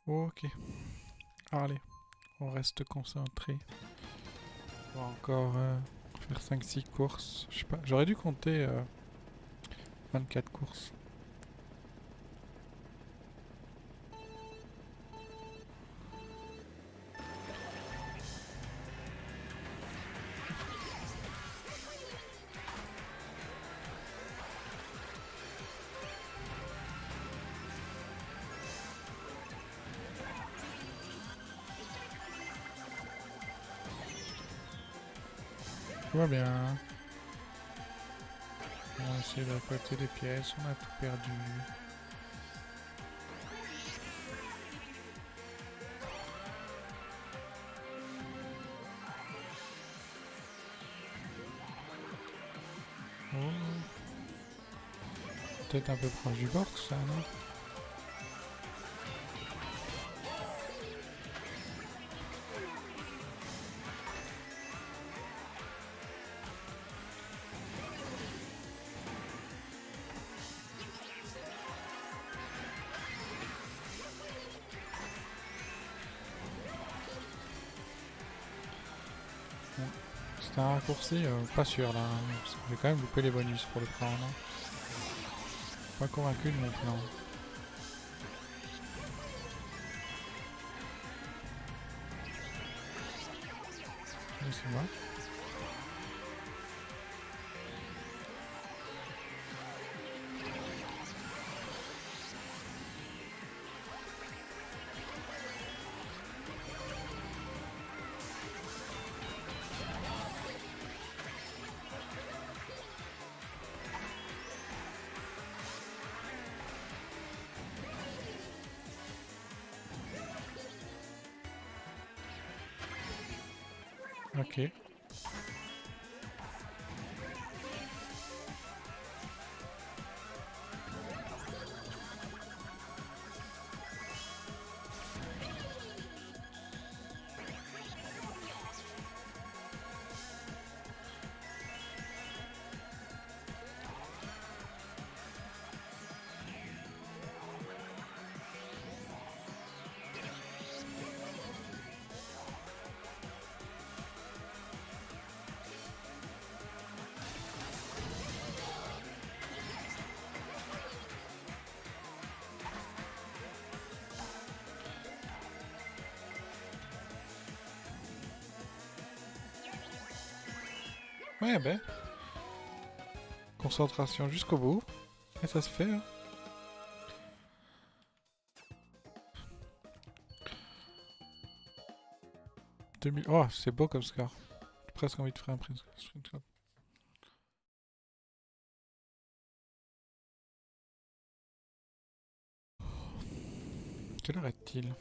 Ok. Allez, on reste concentré. On va encore faire 5-6 courses. Je sais pas, j'aurais dû compter 24 courses. Tout va bien. On va essayer de récolter des pièces. On a tout perdu. Oh. Peut-être un peu proche du bord tout ça, non? C'était un raccourci, pas sûr là. Parce que j'ai quand même loupé les bonus pour le prendre. Hein. Pas convaincu de mon plan. Laissez-moi. Ok. Ouais, ben. Concentration jusqu'au bout. Et ça se fait. Hein. Oh, c'est beau comme score. J'ai presque envie de faire un sprint club. Quelle heure est-il?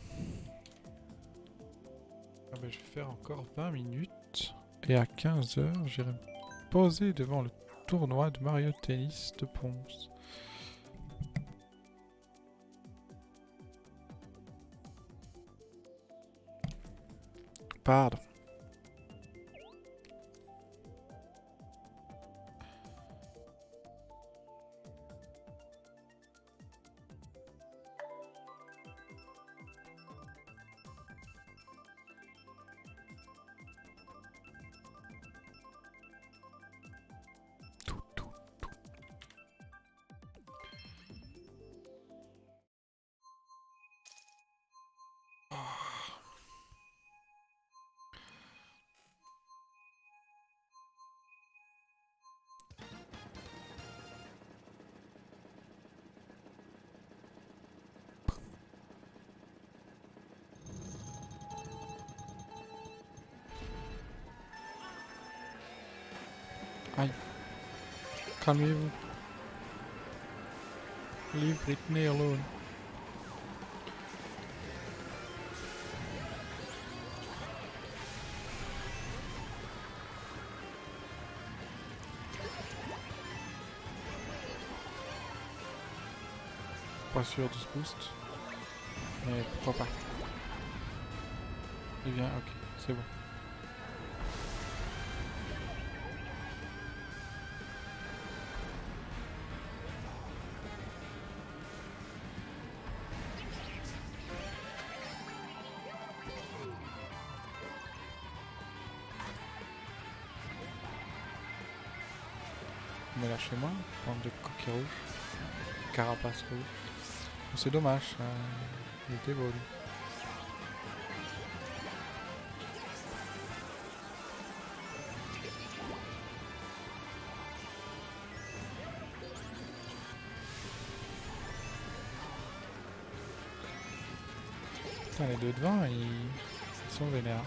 Ah ben, je vais faire encore 20 minutes. Et à 15 heures, j'irai me poser devant le tournoi de Mario Tennis de Ponce. Pardon. Tout. Aïe. Calmez-vous. Leave Britney alone. Pas sûr de ce boost. Mais pourquoi pas. Il vient, ok, c'est bon. Mais là chez moi, bande de coquilles rouges. Carapace rouge. Bon, c'est dommage, il était beau lui. Putain, les deux devant, ils sont vénères.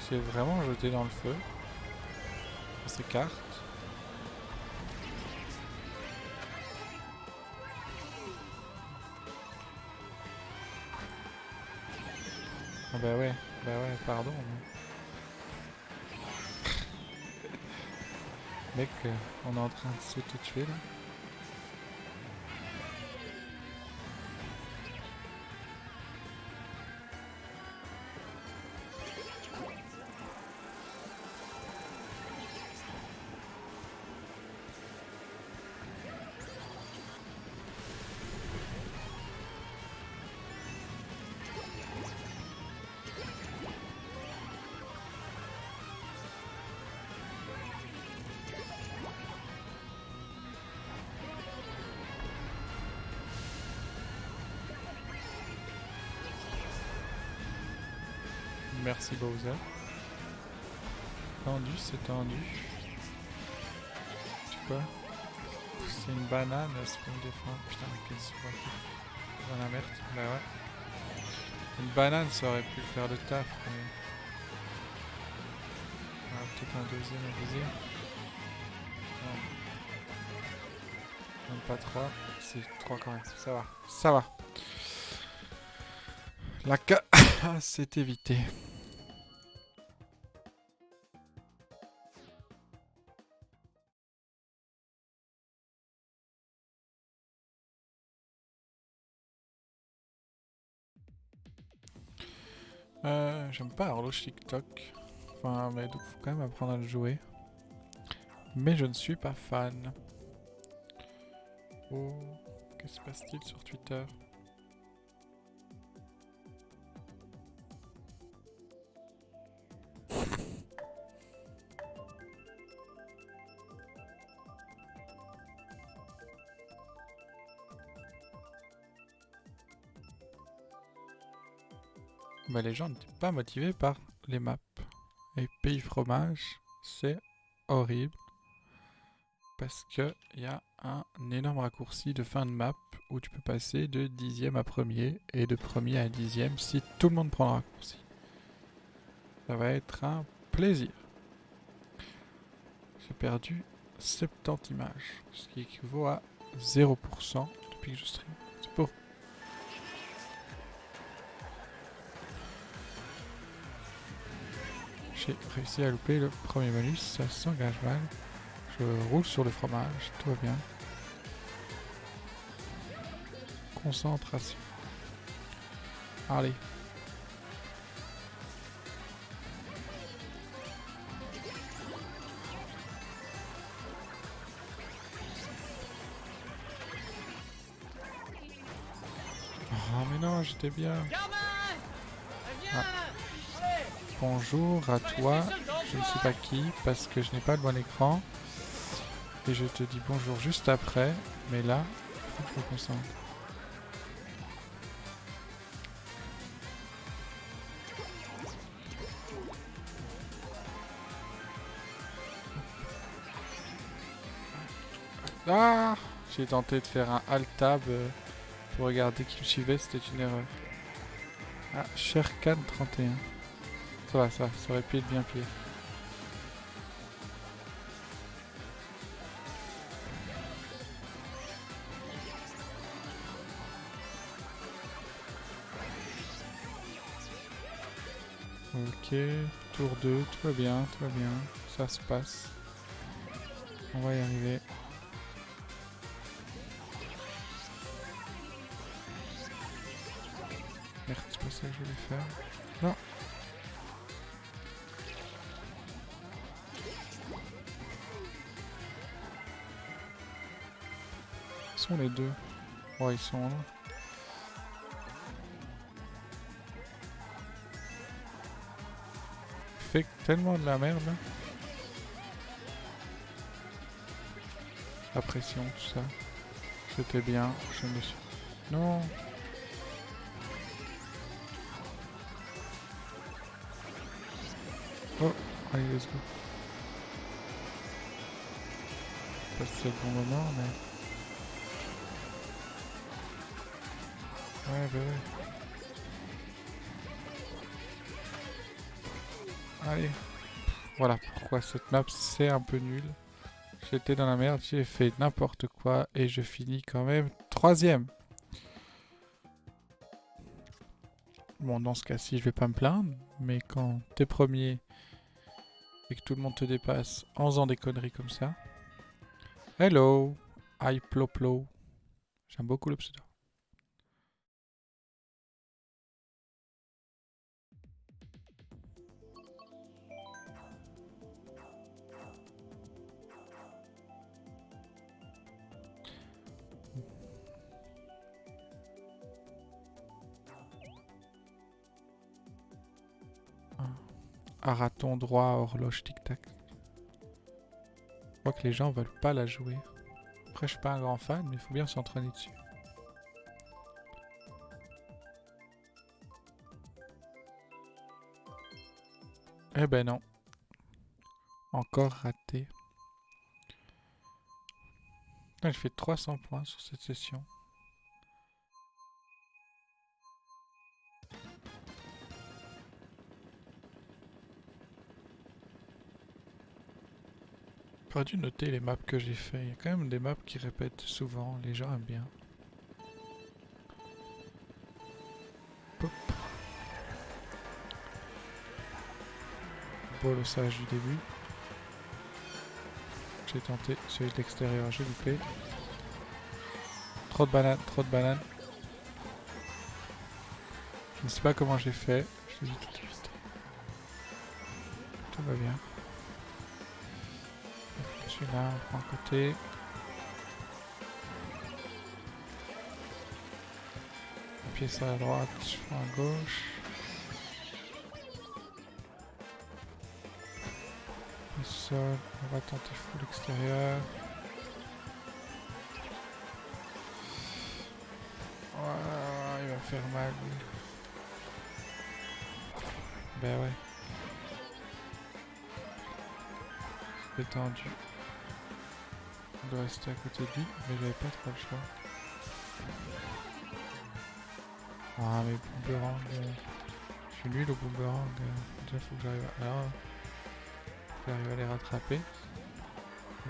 C'est vraiment jeté dans le feu. On s'écarte. Ah bah ouais, pardon. Mec, on est en train de s'auto-tuer là. Merci Bowser. Tendu, c'est tendu. C'est quoi? C'est une banane, c'est pour me défendre. Putain, qu'est-ce que c'est dans la merde? Bah ouais. Une banane, ça aurait pu faire le taf. Mais... ah, peut-être un deuxième à viser. Non. Même pas 3. C'est 3 quand même. Ça va. Ça va. La ca... c'est évité. J'aime pas l'horloge TikTok. Enfin, mais donc faut quand même apprendre à le jouer. Mais je ne suis pas fan. Oh, que se passe-t-il sur Twitter? Bah les gens n'étaient pas motivés par les maps. Et Pays Fromage, c'est horrible. Parce que il y a un énorme raccourci de fin de map où tu peux passer de 10e à premier et de premier à 10e si tout le monde prend le raccourci. Ça va être un plaisir. J'ai perdu 70 images, ce qui équivaut à 0% depuis que je stream. C'est beau. J'ai réussi à louper le premier bonus, ça s'engage mal. Je roule sur le fromage, tout va bien. Concentration. Allez. Oh mais non, j'étais bien. Ah. Bonjour à toi, je ne sais pas qui parce que je n'ai pas le bon écran. Et je te dis bonjour juste après, mais là, il faut que je me concentre. Ah! J'ai tenté de faire un alt-tab pour regarder qui me suivait, c'était une erreur. Ah, Sherkan 31. Ça aurait pu être bien pire. Ok, tour 2, tout va bien, ça se passe. On va y arriver. Merde, c'est pas ça que je voulais faire. Non. Où sont les deux? Ouais, ils sont là. Fait tellement de la merde là. La pression, tout ça. C'était bien, je me suis... Non. Oh, allez, let's go. Je sais pas si c'est le bon moment, mais... Ouais, bah ouais. Allez. Voilà pourquoi cette map c'est un peu nul. J'étais dans la merde, j'ai fait n'importe quoi et je finis quand même 3ème. Bon, dans ce cas-ci, je vais pas me plaindre, mais quand t'es premier et que tout le monde te dépasse en faisant des conneries comme ça. Hello, I Ploplo. J'aime beaucoup le pseudo. Araton droit, horloge tic-tac. Je crois que les gens veulent pas la jouer. Après, je suis pas un grand fan, mais il faut bien s'entraîner dessus. Eh ben non. Encore raté. J'ai fait 300 points sur cette session. J'aurais dû noter les maps que j'ai fait. Il y a quand même des maps qui répètent souvent. Les gens aiment bien. Pop. Beau le sage du début. J'ai tenté celui de l'extérieur, j'ai loupé. Trop de bananes, trop de bananes. Je ne sais pas comment j'ai fait. Je te dis tout de suite. Tout va bien. Celui-là, on prend à côté. Un pied sur la droite, je prends à gauche. Le sol, on va tenter full extérieur. Voilà, il va faire mal lui. Ben ouais. Détendu. On doit rester à côté de lui, mais j'avais pas trop le choix. Ah mais boomerang, je suis nul au boomerang. Déjà faut que j'arrive à... Alors, j'arrive à les rattraper.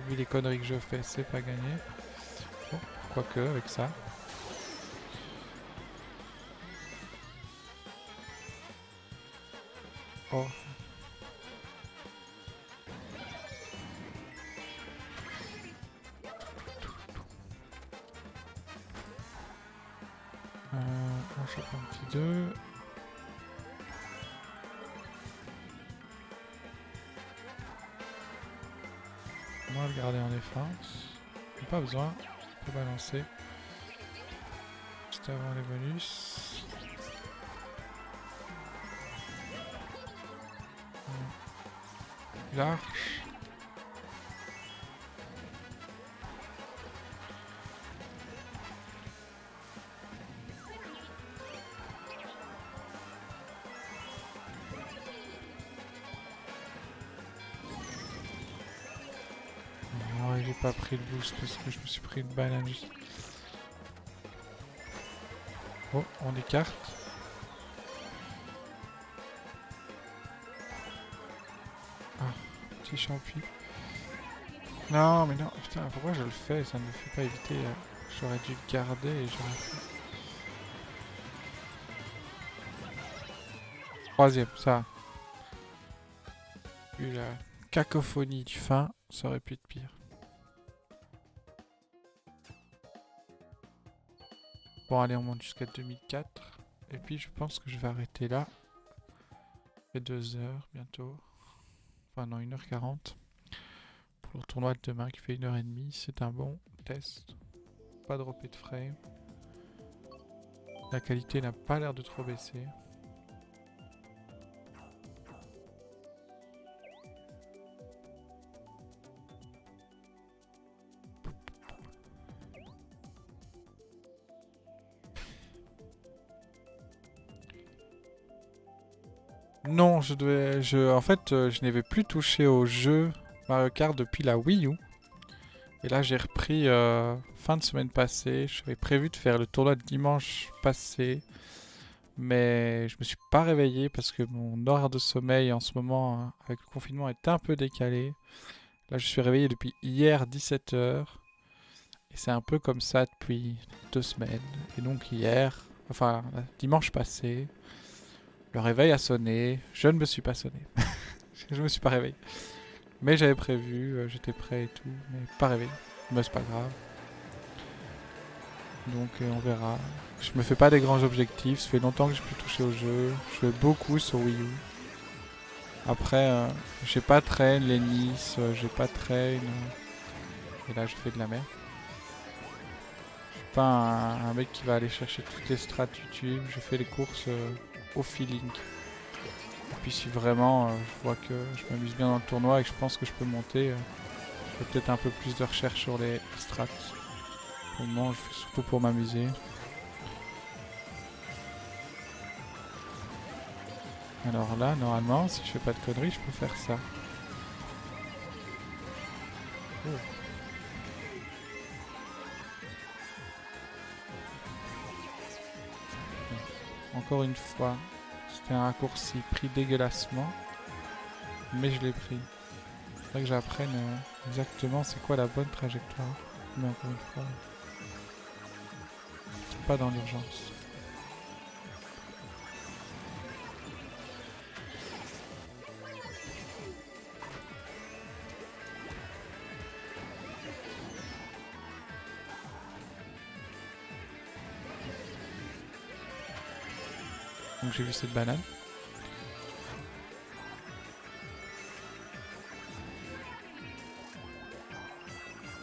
Vu les conneries que je fais, c'est pas gagné. Bon, quoique avec ça. Oh. On chope un petit 2. On va le garder en défense. Pas besoin. On peut balancer. Juste avant les bonus. L'arche. Oh, j'ai pas pris le boost parce que je me suis pris une banane juste. Oh, on écarte. Ah, petit champi. Non, mais non, putain, pourquoi je le fais? Ça ne me fait pas éviter. J'aurais dû le garder et j'aurais fait. 3ème, ça. Vu la cacophonie du fin, ça aurait pu être pire. Bon, allez, on monte jusqu'à 2004. Et puis, je pense que je vais arrêter là. Il fait 2 heures bientôt. Enfin, non, 1h40. Pour le tournoi de demain qui fait 1h30. C'est un bon test. Pas dropper de frame. La qualité n'a pas l'air de trop baisser. Non, en fait, je n'avais plus touché au jeu Mario Kart depuis la Wii U. Et là, j'ai repris fin de semaine passée. J'avais prévu de faire le tournoi de dimanche passé. Mais je me suis pas réveillé parce que mon horaire de sommeil en ce moment, avec le confinement, est un peu décalé. Là, je suis réveillé depuis hier 17h. Et c'est un peu comme ça depuis 2 semaines. Et donc hier, enfin dimanche passé, le réveil a sonné. Je ne me suis pas sonné. Je me suis pas réveillé. Mais j'avais prévu, j'étais prêt et tout, mais pas réveillé. Mais c'est pas grave. Donc on verra. Je me fais pas des grands objectifs. Ça fait longtemps que j'ai plus touché au jeu. Je joue beaucoup sur Wii U. Après, j'ai pas train les Nice, j'ai pas train. Et là, je fais de la merde. Je suis pas un mec qui va aller chercher toutes les strats YouTube. Je fais les courses au feeling. Et puis si vraiment je vois que je m'amuse bien dans le tournoi et que je pense que je peux monter, je fais peut-être un peu plus de recherche sur les strats. Pour le moment, je fais surtout pour m'amuser. Alors là, normalement, si je fais pas de conneries, je peux faire ça. Oh. Encore une fois, c'était un raccourci pris dégueulassement, mais je l'ai pris. Il faudrait que j'apprenne exactement c'est quoi la bonne trajectoire. Mais encore une fois, c'est pas dans l'urgence. Donc j'ai vu cette banane.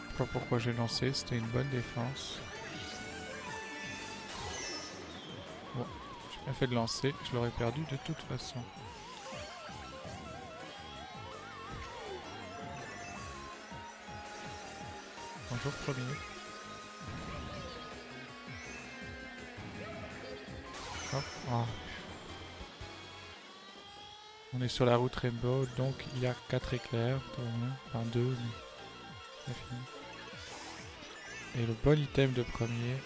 Je sais pas pourquoi j'ai lancé, c'était une bonne défense. Bon, j'ai bien fait de lancer, je l'aurais perdu de toute façon. Bonjour premier. Hop. Oh. On est sur la route Rainbow, donc il y a 4 éclairs, enfin 2, mais c'est fini. Et le bon item de premier.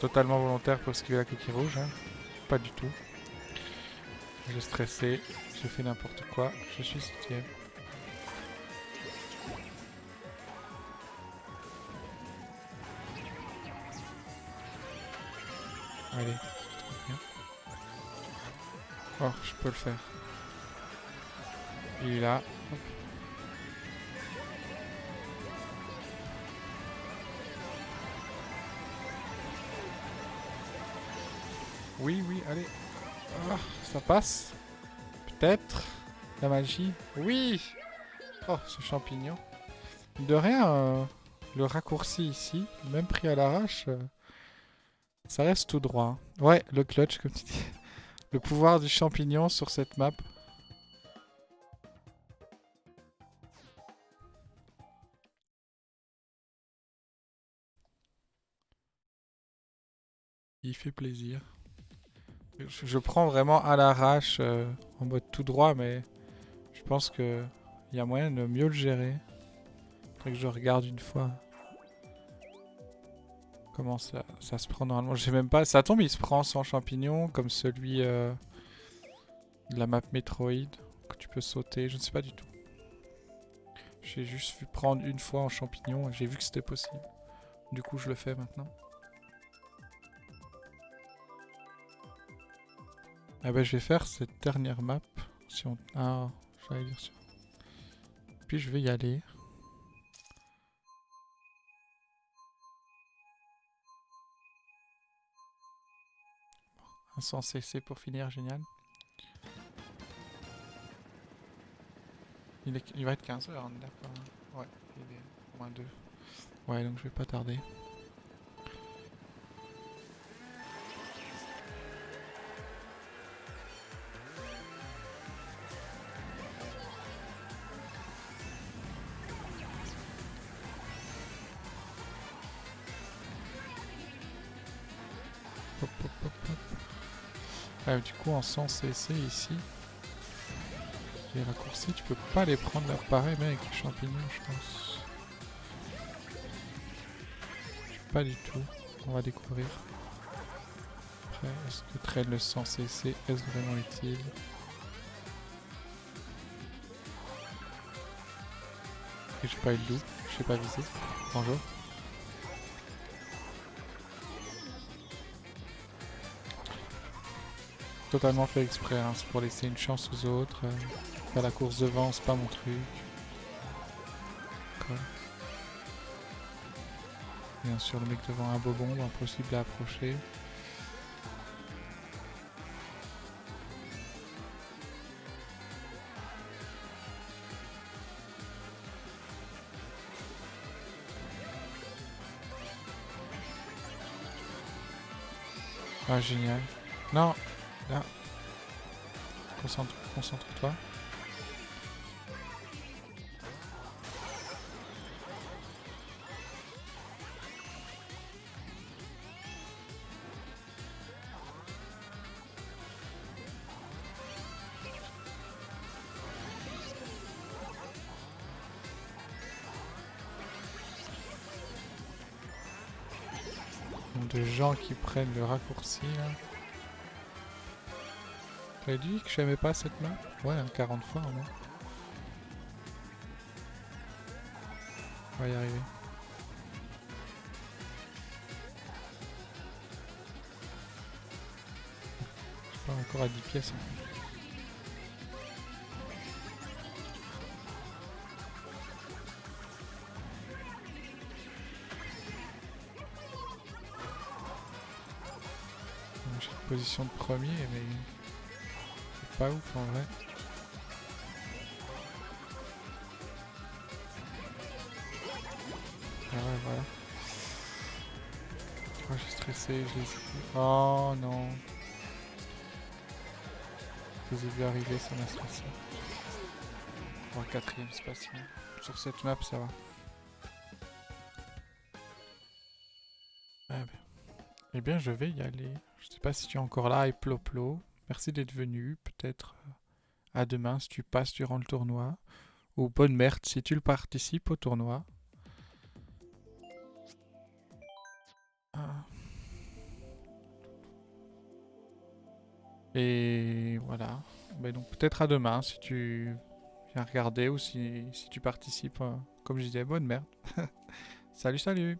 Totalement volontaire pour esquiver la coquille rouge, hein. Pas du tout. J'ai stressé, j'ai fait n'importe quoi, je suis 7ème. Allez, trop bien. Oh, je peux le faire. Il est là. Hop. Oui, oui, allez. Oh, ça passe. Peut-être. La magie. Oui. Oh, ce champignon. De rien, le raccourci ici, même pris à l'arrache, ça reste tout droit. Ouais, le clutch, comme tu dis. Le pouvoir du champignon sur cette map. Il fait plaisir. Je prends vraiment à l'arrache, en mode tout droit, mais je pense que il y a moyen de mieux le gérer. Faudrait que je regarde une fois comment ça se prend normalement. Je sais même pas. Ça tombe, il se prend sans champignon, comme celui de la map Metroid, que tu peux sauter. Je ne sais pas du tout. J'ai juste vu prendre une fois en champignon et j'ai vu que c'était possible. Du coup, je le fais maintenant. Ah bah, je vais faire cette dernière map. Si on... Ah, j'allais dire ça. Puis je vais y aller. Sans cesser pour finir, génial. Il va être 15h, on est d'accord. Ouais, il est -2. Ouais, donc je vais pas tarder. Hop, hop, hop, hop. Du coup, en sens essai ici, les raccourcis, tu peux pas les prendre là pareil, mais avec les champignons, je pense. Pas du tout. On va découvrir. Après, est-ce que traîne le sens essai, est-ce vraiment utile? Et j'ai pas eu le loup, je sais pas viser. Bonjour. Totalement fait exprès, hein. C'est pour laisser une chance aux autres. Faire la course devant, c'est pas mon truc. D'accord. Bien sûr, le mec devant un bobon, impossible à approcher. Ah, génial. Non, là. Concentre-toi. De gens qui prennent le raccourci là. T'avais dit que j'aimais pas cette map? Ouais, 40 fois au moins. On va y arriver. Je suis pas encore à 10 pièces. J'ai une position de premier, mais c'est pas ouf en vrai. Ah ouais, voilà. Oh, j'ai stressé, je les ai vus. Oh non. Je les ai vus arriver, ça m'a stressé. Bon, 4ème, c'est pas si mal. Sur cette map, ça va. Ah ben. Eh bien, je vais y aller. Je sais pas si tu es encore là et Ploplo. Merci d'être venu. Peut-être à demain si tu passes durant le tournoi. Ou bonne merde si tu le participes au tournoi. Ah. Et voilà. Ben donc peut-être à demain si tu viens regarder ou si tu participes. Comme je disais, bonne merde. Salut, salut.